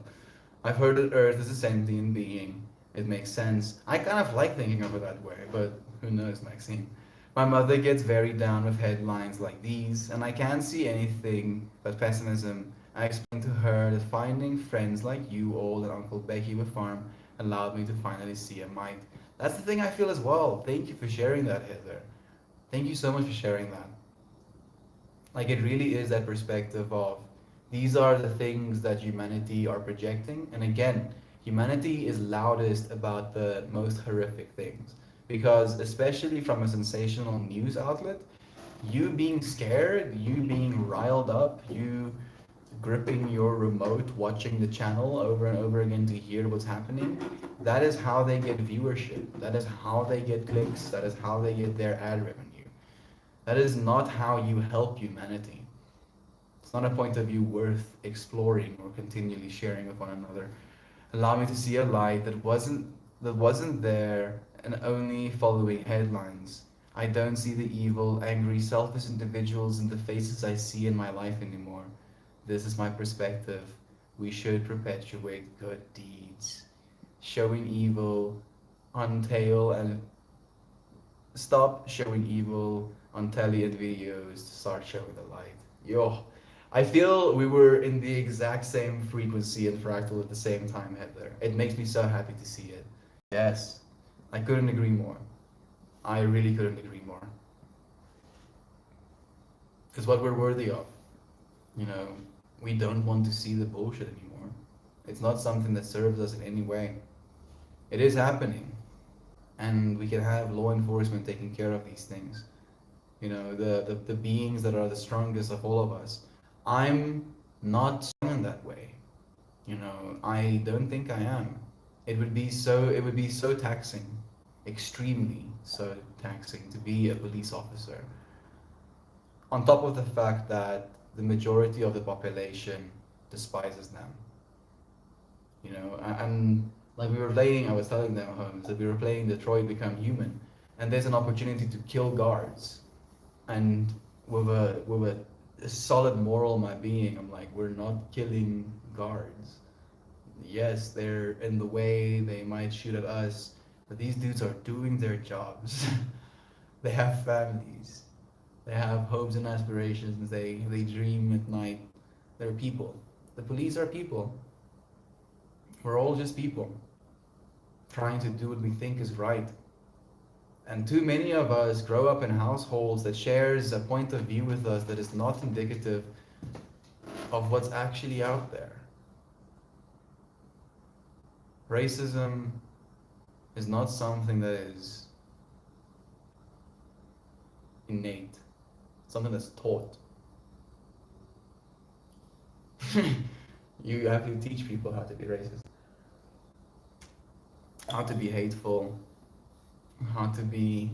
I've heard that Earth is a sentient being. It makes sense. I kind of like thinking of it that way, but who knows, Maxine? My mother gets very down with headlines like these, and I can't see anything but pessimism. I explained to her that finding friends like you all and Uncle Becky with Farm allowed me to finally see a might. That's the thing I feel as well. Thank you for sharing that, Heather. Thank you so much for sharing that. Like, it really is that perspective of these are the things that humanity are projecting. And again, humanity is loudest about the most horrific things. Because, especially from a sensational news outlet, you being scared, you being riled up, you gripping your remote, watching the channel over and over again to hear what's happening, that is how they get viewership. That is how they get clicks. That is how they get their ad revenue. That is not how you help humanity. It's not a point of view worth exploring or continually sharing with one another. Allow me to see a light that wasn't there and only following headlines. I don't see the evil, angry, selfish individuals in the faces I see in my life anymore. This is my perspective. We should perpetuate good deeds. Showing evil on tail and stop showing evil on telly and videos to start showing the light. Yo, I feel we were in the exact same frequency and fractal at the same time, Heather. It makes me so happy to see it. Yes, I couldn't agree more. I really couldn't agree more. It's what we're worthy of. You know, we don't want to see the bullshit anymore. It's not something that serves us in any way. It is happening, and we can have law enforcement taking care of these things. You know, the beings that are the strongest of all of us. I'm not strong in that way. You know, I don't think I am. It would be so taxing. extremely so taxing to be a police officer. On top of the fact that the majority of the population despises them. And like we were playing, I was telling them, Holmes, that we were playing Detroit Become Human, and there's an opportunity to kill guards, and with a solid moral in my being, I'm like, we're not killing guards. Yes, they're in the way, they might shoot at us, but these dudes are doing their jobs. They have families, they have hopes and aspirations, they dream at night. They're people. The police are people. We're all just people trying to do what we think is right. And too many of us grow up in households that shares a point of view with us that is not indicative of what's actually out there. Racism is not something that is innate, something that's taught. You have to teach people how to be racist, how to be hateful, how to be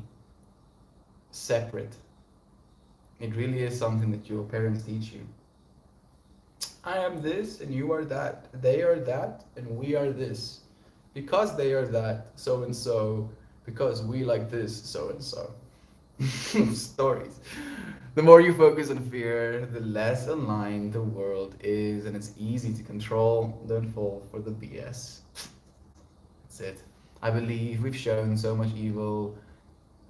separate. It really is something that your parents teach you. I am this and you are that. They are that and we are this. Because they are that, so and so. Because we like this, so and so. Stories. The more you focus on fear, the less aligned the world is, and it's easy to control. Don't fall for the BS. That's it. I believe we've shown so much evil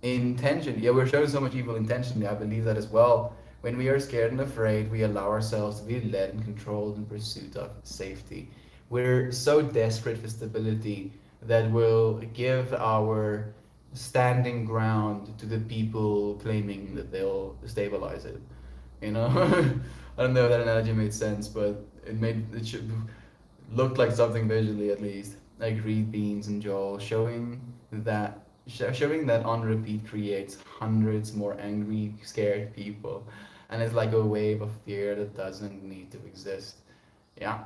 intention. Yeah, we're showing so much evil intentionally. I believe that as well. When we are scared and afraid, we allow ourselves to be led and controlled in pursuit of safety. We're so desperate for stability that we'll give our standing ground to the people claiming that they'll stabilize it. You know, I don't know if that analogy made sense, but it should looked like something visually at least, like Reed, Beans, and Joel showing that on repeat creates hundreds more angry, scared people, and it's like a wave of fear that doesn't need to exist. Yeah,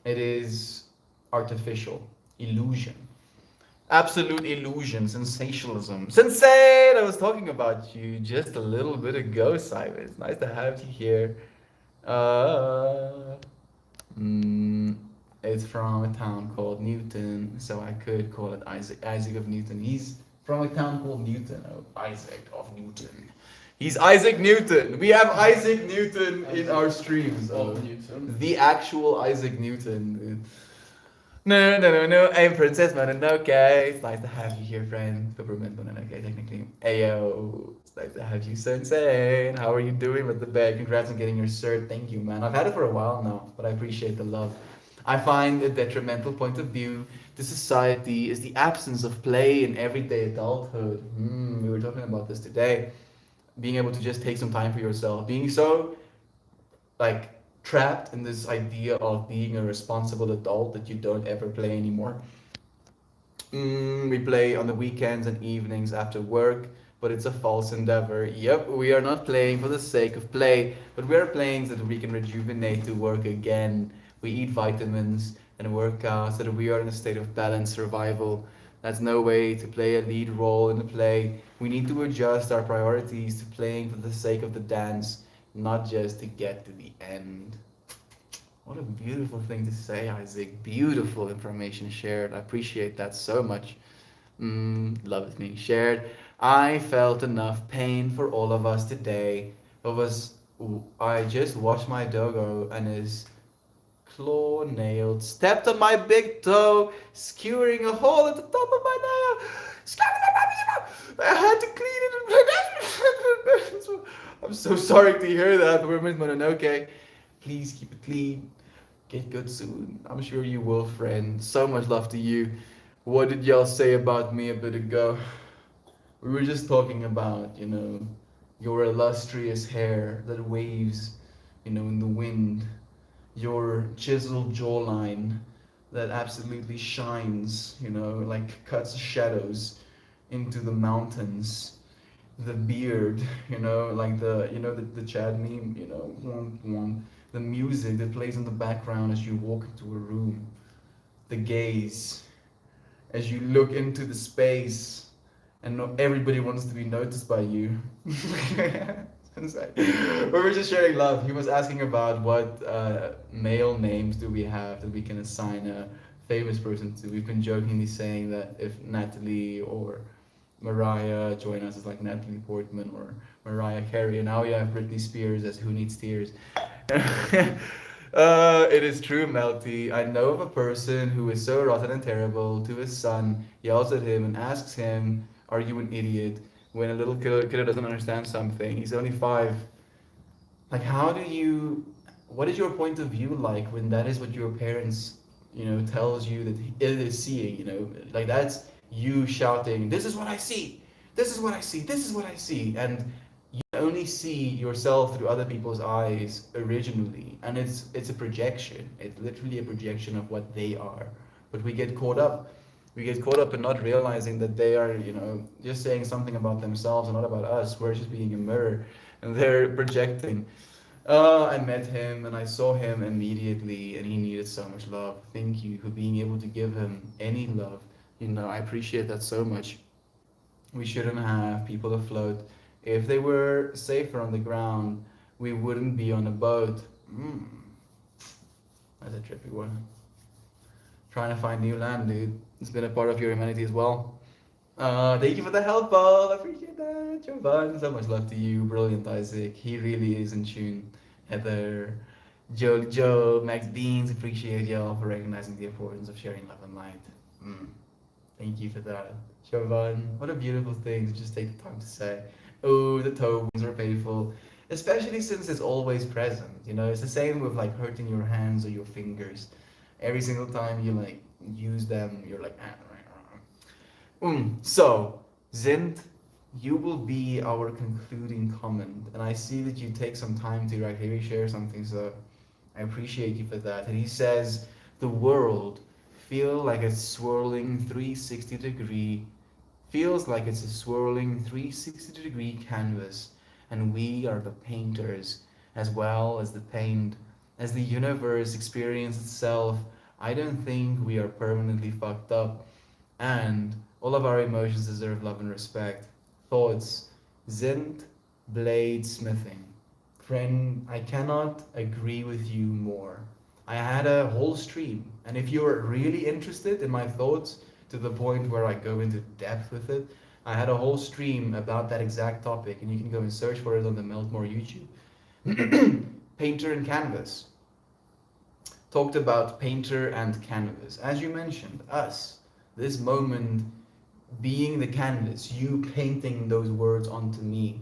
it is artificial illusion. Absolute illusion, sensationalism. Sensei! I was talking about you just a little bit ago, Simon. It's nice to have you here. Uh, mm, it's from a town called Newton, so I could call it Isaac. Isaac of Newton. He's from a town called Newton. Oh, Isaac of Newton. He's Isaac Newton. We have Isaac Newton in our streams. Oh, Newton. the actual Isaac Newton. No. I'm Princess Mononoke. It's nice to have you here, friend. Peppermint Mononoke, technically. Ayo. It's nice to have you, Sensei. How are you doing with the bag? Congrats on getting your cert. Thank you, man. I've had it for a while now, but I appreciate the love. I find a detrimental point of view to society is the absence of play in everyday adulthood. We were talking about this today. Being able to just take some time for yourself. Being so, like, trapped in this idea of being a responsible adult that you don't ever play anymore. We play on the weekends and evenings after work, but it's a false endeavor. Yep, we are not playing for the sake of play, but we are playing so that we can rejuvenate to work again. We eat vitamins and work out so that we are in a state of balanced survival. That's no way to play a lead role in the play. We need to adjust our priorities to playing for the sake of the dance, not just to get to the end. What a beautiful thing to say, Isaac. Beautiful information shared. I appreciate that so much. Love is being shared. I felt enough pain for all of us today. I just watched my doggo and his claw nailed stepped on my big toe, skewering a hole at the top of my nail. I had to clean it. I'm so sorry to hear that, Women's Mononoke. Please keep it clean. Get good soon. I'm sure you will, friend. So much love to you. What did y'all say about me a bit ago? We were just talking about, your illustrious hair that waves, in the wind. Your chiseled jawline that absolutely shines, like cuts shadows into the mountains. The beard, like the Chad meme, womp womp. The music that plays in the background as you walk into a room. The gaze as you look into the space and not everybody wants to be noticed by you. It's like, we were just sharing love. He was asking about what male names do we have that we can assign a famous person to. We've been jokingly saying that if Natalie or Mariah join us as like Natalie Portman or Mariah Carey, and now we have Britney Spears as Who Needs Tears. It is true, Melty. I know of a person who is so rotten and terrible to his son, yells at him and asks him, "Are you an idiot?" When a little kid doesn't understand something. He's only 5. Like, how do you? What is your point of view like when that is what your parents, tells you that it is seeing? Like that's you shouting, "This is what I see. This is what I see. This is what I see," and you only see yourself through other people's eyes originally, and it's a projection. It's literally a projection of what they are. But we get caught up in not realizing that they are, just saying something about themselves and not about us. We're just being a mirror, and they're projecting. I met him and I saw him immediately, and he needed so much love. Thank you for being able to give him any love. I appreciate that so much. We shouldn't have people afloat. If they were safer on the ground, we wouldn't be on a boat. That's a trippy one. Trying to find new land, dude. It's been a part of your humanity as well. Thank you for the help, Paul. I appreciate that. Jovan, so much love to you. Brilliant, Isaac. He really is in tune. Heather, Joe, Max Beans, appreciate y'all for recognizing the importance of sharing love and light. Thank you for that. Jovan, what a beautiful thing to just take the time to say. Oh, the toe wounds are painful, especially since it's always present. It's the same with like hurting your hands or your fingers. Every single time you like use them, you're like, So, Zint, you will be our concluding comment, and I see that you take some time to like maybe share something, so I appreciate you for that. And he says, the world feel like a swirling 360 degree, feels like it's a swirling 360-degree canvas, and we are the painters as well as the paint. As the universe experiences itself, I don't think we are permanently fucked up, and all of our emotions deserve love and respect. Thoughts, Zint, Blade Smithing. Friend, I cannot agree with you more. I had a whole stream, and if you're really interested in my thoughts to the point where I go into depth with it, I had a whole stream about that exact topic, and you can go and search for it on the Meltmore YouTube. Painter and canvas. Talked about painter and canvas. As you mentioned, us, this moment being the canvas, you painting those words onto me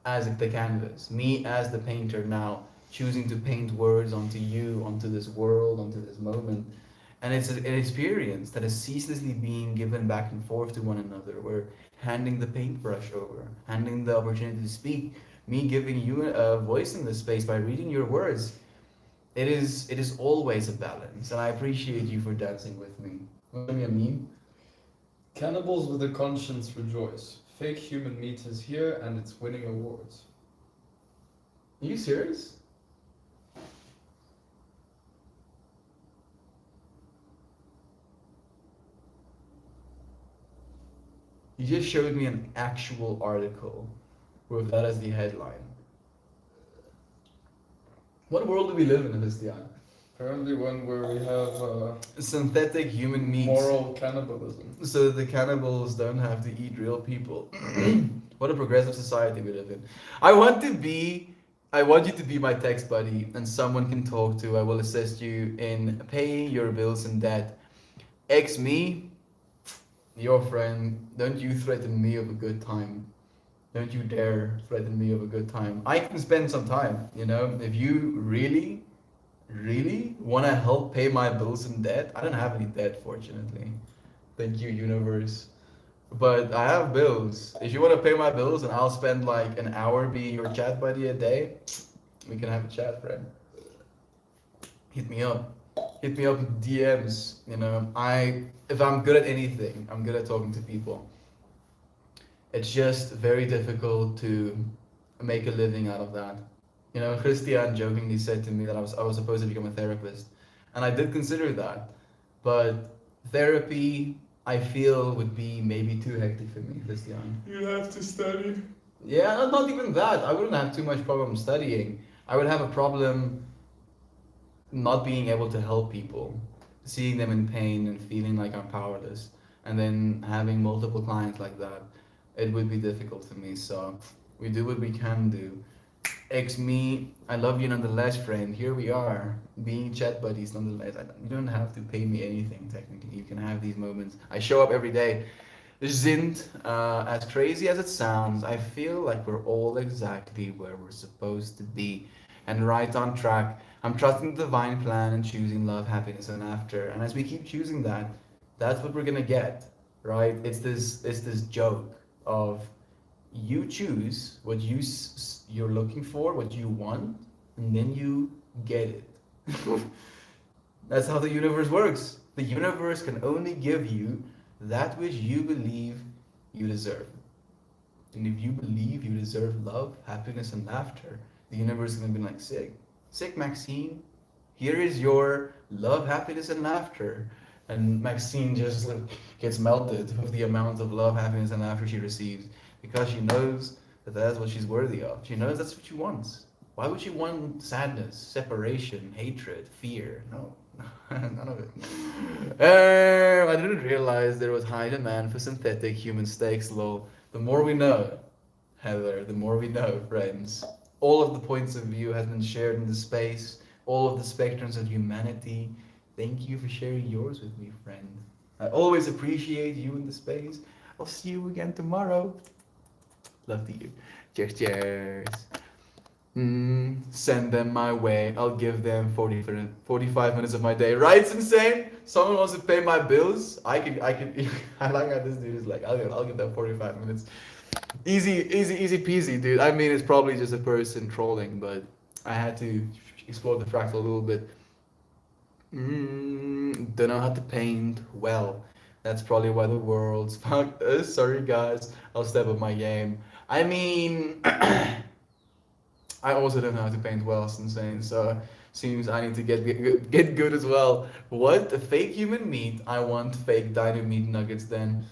as the canvas, me as the painter now choosing to paint words onto you, onto this world, onto this moment. And it's an experience that is ceaselessly being given back and forth to one another. We're handing the paintbrush over, handing the opportunity to speak, me giving you a voice in this space by reading your words. It is always a balance, and I appreciate you for dancing with me. What do you mean? Cannibals with a conscience rejoice. Fake human meat is here and it's winning awards. Are you serious? You just showed me an actual article with that as the headline. What world do we live in, Christian? Apparently one where we have Synthetic human meat. moral cannibalism. So the cannibals don't have to eat real people. What a progressive society we live in. I want you to be my text buddy and someone can talk to. I will assist you in paying your bills and debt. Ex me, your friend, don't you threaten me of a good time. Don't you dare threaten me of a good time. I can spend some time, if you really, really want to help pay my bills and debt. I don't have any debt, fortunately. Thank you, universe. But I have bills. If you want to pay my bills and I'll spend like an hour being your chat buddy a day, we can have a chat, friend. Hit me up. Hit me up with DMs. If I'm good at anything, I'm good at talking to people. It's just very difficult to make a living out of that. Christian jokingly said to me that I was supposed to become a therapist, and I did consider that, but therapy I feel would be maybe too hectic for me this young. You have to study. Yeah, not even that. I wouldn't have too much problem studying. I would have a problem not being able to help people, seeing them in pain and feeling like I'm powerless, and then having multiple clients like that, it would be difficult for me. So we do what we can do. Ex me, I love you nonetheless, friend. Here we are, being chat buddies nonetheless. You don't have to pay me anything technically. You can have these moments. I show up every day. Zint, as crazy as it sounds, I feel like we're all exactly where we're supposed to be and right on track. I'm trusting the divine plan and choosing love, happiness, and laughter. And as we keep choosing that, that's what we're gonna get, right? It's this joke of you choose what you're looking for, what you want, and then you get it. That's how the universe works. The universe can only give you that which you believe you deserve. And if you believe you deserve love, happiness, and laughter, the universe is going to be like, sick. Sick, Maxine. Here is your love, happiness, and laughter. And Maxine just like gets melted with the amount of love, happiness, and laughter she receives because she knows that that's what she's worthy of. She knows that's what she wants. Why would she want sadness, separation, hatred, fear? No, none of it. I didn't realize there was high demand for synthetic human steaks, lol. The more we know, Heather, the more we know, friends. All of the points of view has been shared in the space, all of the spectrums of humanity. Thank you for sharing yours with me, friend. I always appreciate you in the space. I'll see you again tomorrow. Love to you. Cheers, cheers. Send them my way. I'll give them 45 minutes of my day. Right, it's insane. Someone wants to pay my bills. I could. I like how this dude is like, I'll give them 45 minutes. Easy peasy, dude. I mean, it's probably just a person trolling, but I had to explore the fractal a little bit. Don't know how to paint well. That's probably why the world's fucked us. Sorry, guys. I'll step up my game. I mean, I also don't know how to paint well, it's insane. So seems I need to get good as well. What? A fake human meat? I want fake dino meat nuggets then.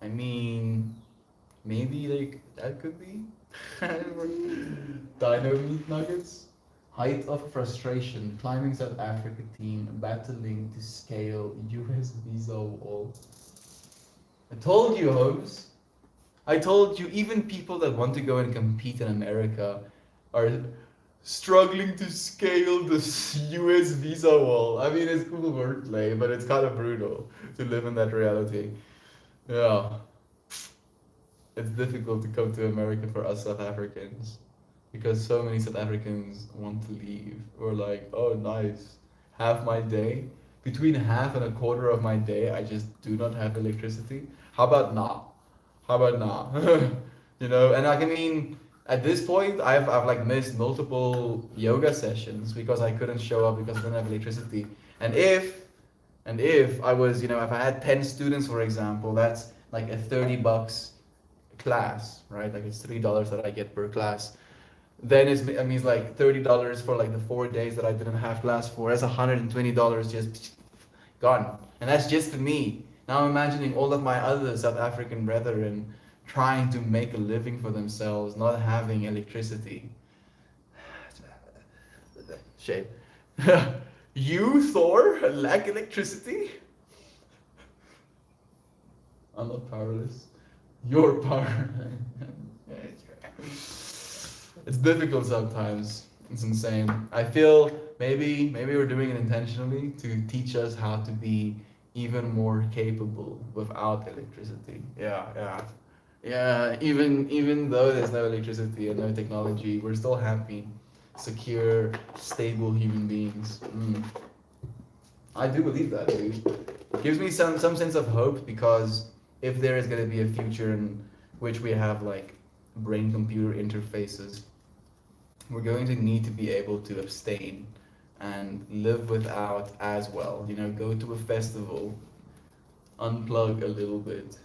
I mean, maybe like that could be dino meat nuggets. Height of frustration. Climbing South Africa team battling to scale US visa wall. I told you, Holmes. I told you, even people that want to go and compete in America are struggling to scale the US visa wall. I mean, it's cool wordplay, but it's kind of brutal to live in that reality. Yeah. It's difficult to come to America for us South Africans because so many South Africans want to leave. We're like, oh, nice. Half my day, between half and a quarter of my day, I just do not have electricity. How about now? How about now? You know, and like, I mean, at this point, I've like missed multiple yoga sessions because I couldn't show up because I didn't have electricity. And if I was, if I had 10 students, for example, that's like a $30 class, right? Like it's $3 that I get per class. Then it means like $30 for like the 4 days that I didn't have class for. That's $120 just gone. And that's just for me. Now I'm imagining all of my other South African brethren trying to make a living for themselves, not having electricity. Shame. You, Thor, lack electricity? I'm not powerless. You're power. It's difficult sometimes. It's insane. I feel maybe we're doing it intentionally to teach us how to be even more capable without electricity. Yeah. Even though there's no electricity and no technology, we're still happy, secure, stable human beings. I do believe that, dude. Gives me some sense of hope because if there is gonna be a future in which we have like brain-computer interfaces, we're going to need to be able to abstain and live without as well. Go to a festival, unplug a little bit,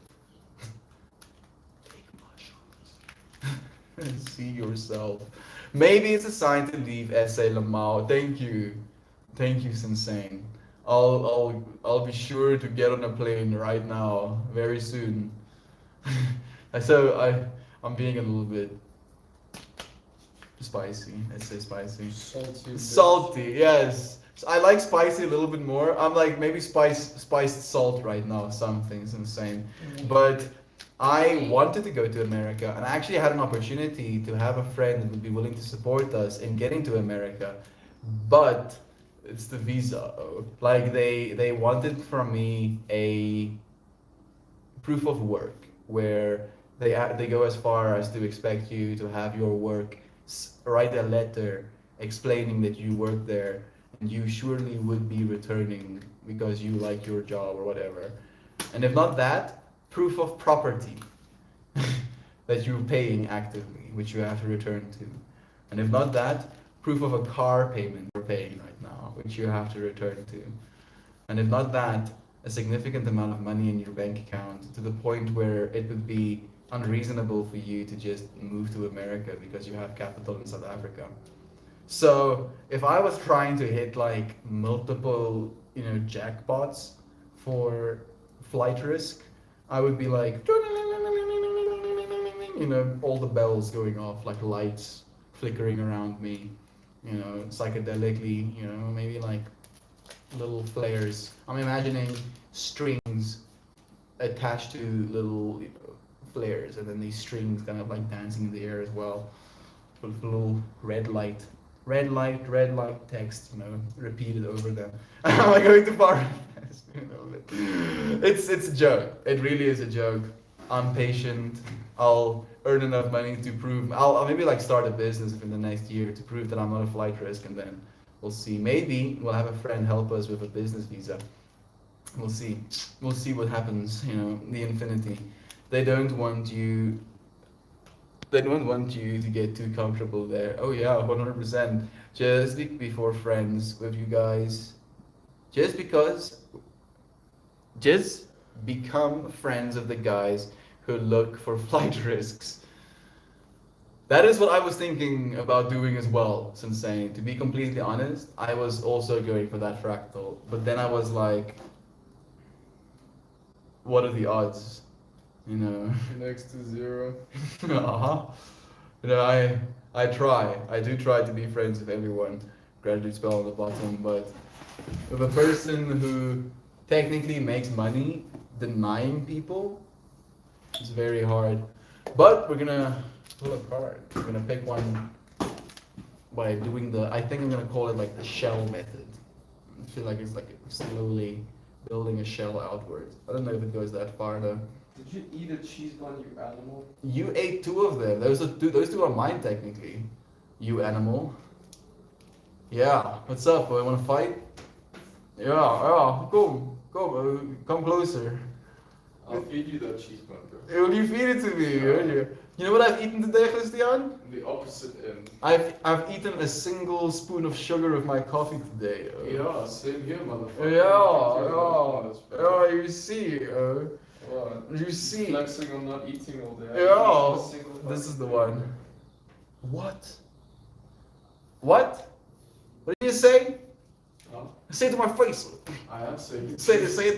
take mushrooms, and see yourself. Maybe it's a sign to leave Essay Lamau. Thank you, Sensane. I'll be sure to get on a plane right now, very soon. So I'm being a little bit spicy. Let's say spicy. Salty. bitch. Salty, yes. So I like spicy a little bit more. I'm like maybe spiced salt right now. Something's insane. But I wanted to go to America, and I actually had an opportunity to have a friend that would be willing to support us in getting to America, but it's the visa. Like they wanted from me a proof of work, where they go as far as to expect you to have your work, write a letter explaining that you work there, and you surely would be returning because you like your job or whatever. And if not that, proof of property that you're paying actively, which you have to return to. And if not that, proof of a car payment you're paying right now, which you have to return to. And if not that, a significant amount of money in your bank account to the point where it would be unreasonable for you to just move to America because you have capital in South Africa. So if I was trying to hit like multiple, jackpots for flight risk, I would be like, all the bells going off, like lights flickering around me, psychedelically, maybe like little flares. I'm imagining strings attached to little flares, and then these strings kind of like dancing in the air as well, with little red light text, repeated over them. Am I going too far? It's a joke. It really is a joke. I'm patient. I'll earn enough money to prove. I'll maybe like start a business within the next year to prove that I'm not a flight risk, and then we'll see. Maybe we'll have a friend help us with a business visa. We'll see. We'll see what happens. The infinity. They don't want you. They don't want you to get too comfortable there. Oh yeah, 100%. Just before friends with you guys. Just become friends of the guys who look for flight risks. That is what I was thinking about doing as well, Sensei. To be completely honest, I was also going for that fractal. But then I was like, what are the odds? Next to zero. Uh-huh. I do try to be friends with everyone. Graduate spell on the bottom, but with a person who technically makes money denying people, it's very hard. But we're gonna pull apart. We're gonna pick one by doing I think I'm gonna call it like the shell method. I feel like it's like slowly building a shell outwards. I don't know if it goes that far though. Did you eat a cheese bun, you animal? You ate two of them. Those two are mine technically. You animal. Yeah. What's up? Boy? Want to fight? Yeah. Come closer. I'll feed you that cheese bun, bro. Will you feed it to me earlier? You know what I've eaten today, Christian? The opposite end. I've eaten a single spoon of sugar with my coffee today. Yeah, same here, motherfucker. Yeah. You see. What? You see. Flexing on not eating all day. Yeah. This is the one. What? What did you say? Huh? Say it to my face. I am saying. Say it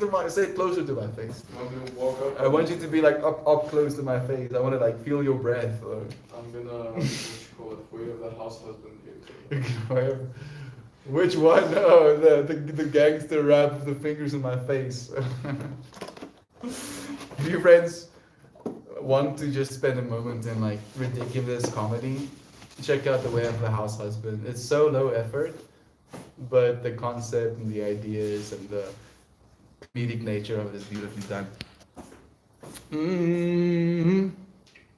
closer to my face. I'm gonna walk up. I want you to be like up close to my face. I want to like feel your breath. I'm gonna what you call it? We have that house husband here too. Which one? Oh, the gangster rap with the fingers in my face. If you friends want to just spend a moment in like ridiculous comedy, check out The Way of the House Husband. It's so low effort, but the concept and the ideas and the comedic nature of it is beautifully done.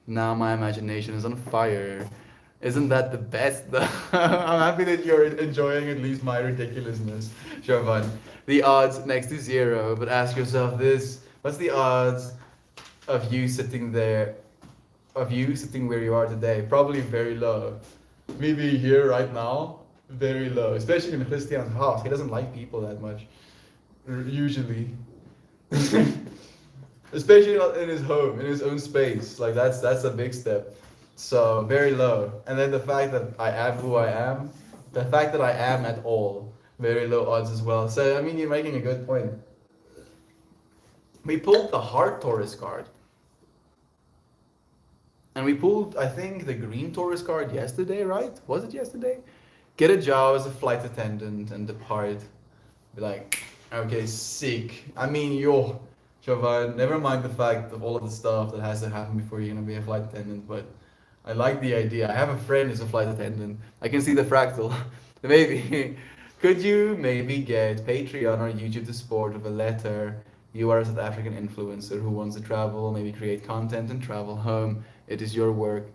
Now my imagination is on fire. Isn't that the best? I'm happy that you're enjoying at least my ridiculousness, Jovan. The odds next to zero, but ask yourself this. What's the odds of you sitting where you are today? Probably very low. Maybe here right now, very low. Especially in Christian's house. He doesn't like people that much, usually. Especially not in his home, in his own space. Like that's a big step. So very low. And then the fact that I am who I am, the fact that I am at all, very low odds as well. So I mean, you're making a good point. We pulled the hard Taurus card. And we pulled, I think, the green Taurus card yesterday, right? Was it yesterday? Get a job as a flight attendant and depart. Be like, okay, sick. I mean, yo, Jovan, never mind the fact of all of the stuff that has to happen before you're gonna be a flight attendant, but I like the idea. I have a friend who's a flight attendant. I can see the fractal. Maybe. Could you maybe get Patreon or YouTube to support with a letter? You are a South African influencer who wants to travel, maybe create content and travel home. It is your work.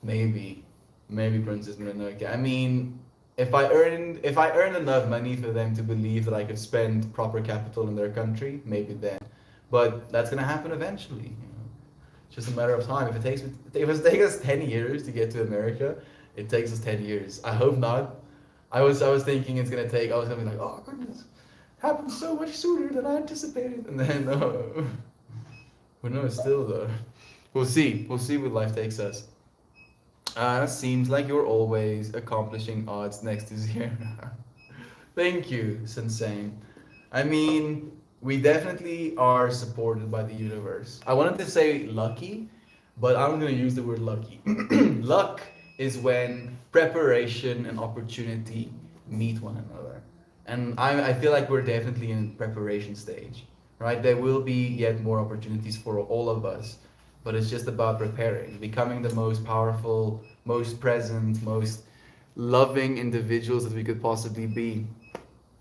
Maybe. Maybe Princess Mononoke. I mean, if I earned enough money for them to believe that I could spend proper capital in their country, maybe then. But that's gonna happen eventually. It's just a matter of time. If it takes us 10 years to get to America, it takes us 10 years. I hope not. I was thinking it's gonna take. I was gonna be like, oh goodness, happened so much sooner than I anticipated, and then who knows? Still though, we'll see. We'll see where life takes us. Seems like you're always accomplishing odds next to zero. Thank you, Sensei. I mean, we definitely are supported by the universe. I wanted to say lucky, but I'm gonna use the word lucky. Luck is when preparation and opportunity meet one another. And I feel like we're definitely in preparation stage, right? There will be yet more opportunities for all of us, but it's just about preparing, becoming the most powerful, most present, most loving individuals that we could possibly be.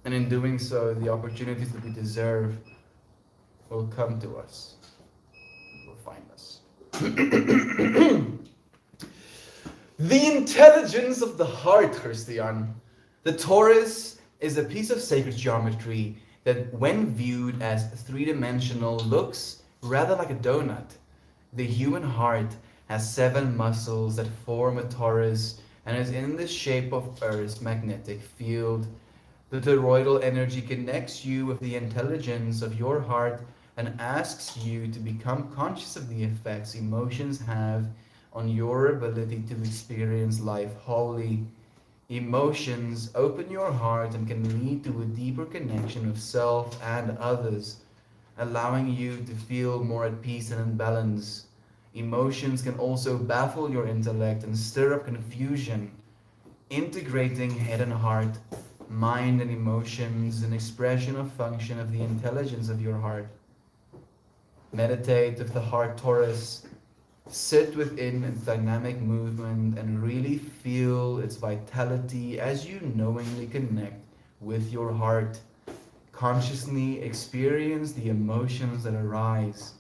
And in doing so, the opportunities that we deserve will come to us, will find us. The intelligence of the heart, Christian. The Taurus is a piece of sacred geometry that, when viewed as three-dimensional, looks rather like a donut. The human heart has 7 muscles that form a torus and is in the shape of Earth's magnetic field. The toroidal energy connects you with the intelligence of your heart and asks you to become conscious of the effects emotions have on your ability to experience life wholly. Emotions open your heart and can lead to a deeper connection with self and others, allowing you to feel more at peace and in balance. Emotions can also baffle your intellect and stir up confusion. Integrating head and heart, mind and emotions is an expression of function of the intelligence of your heart. Meditate with the heart Taurus. Sit within its dynamic movement and really feel its vitality as you knowingly connect with your heart. Consciously experience the emotions that arise.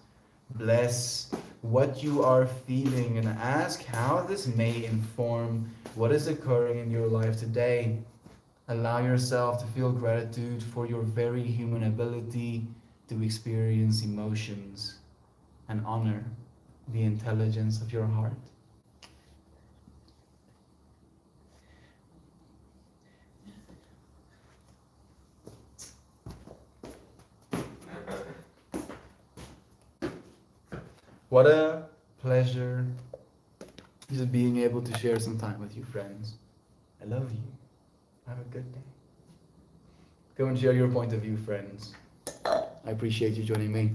Bless what you are feeling and ask how this may inform what is occurring in your life today. Allow yourself to feel gratitude for your very human ability to experience emotions and honor the intelligence of your heart. What a pleasure just being able to share some time with you, friends. I love you. Have a good day. Go and share your point of view, friends. I appreciate you joining me.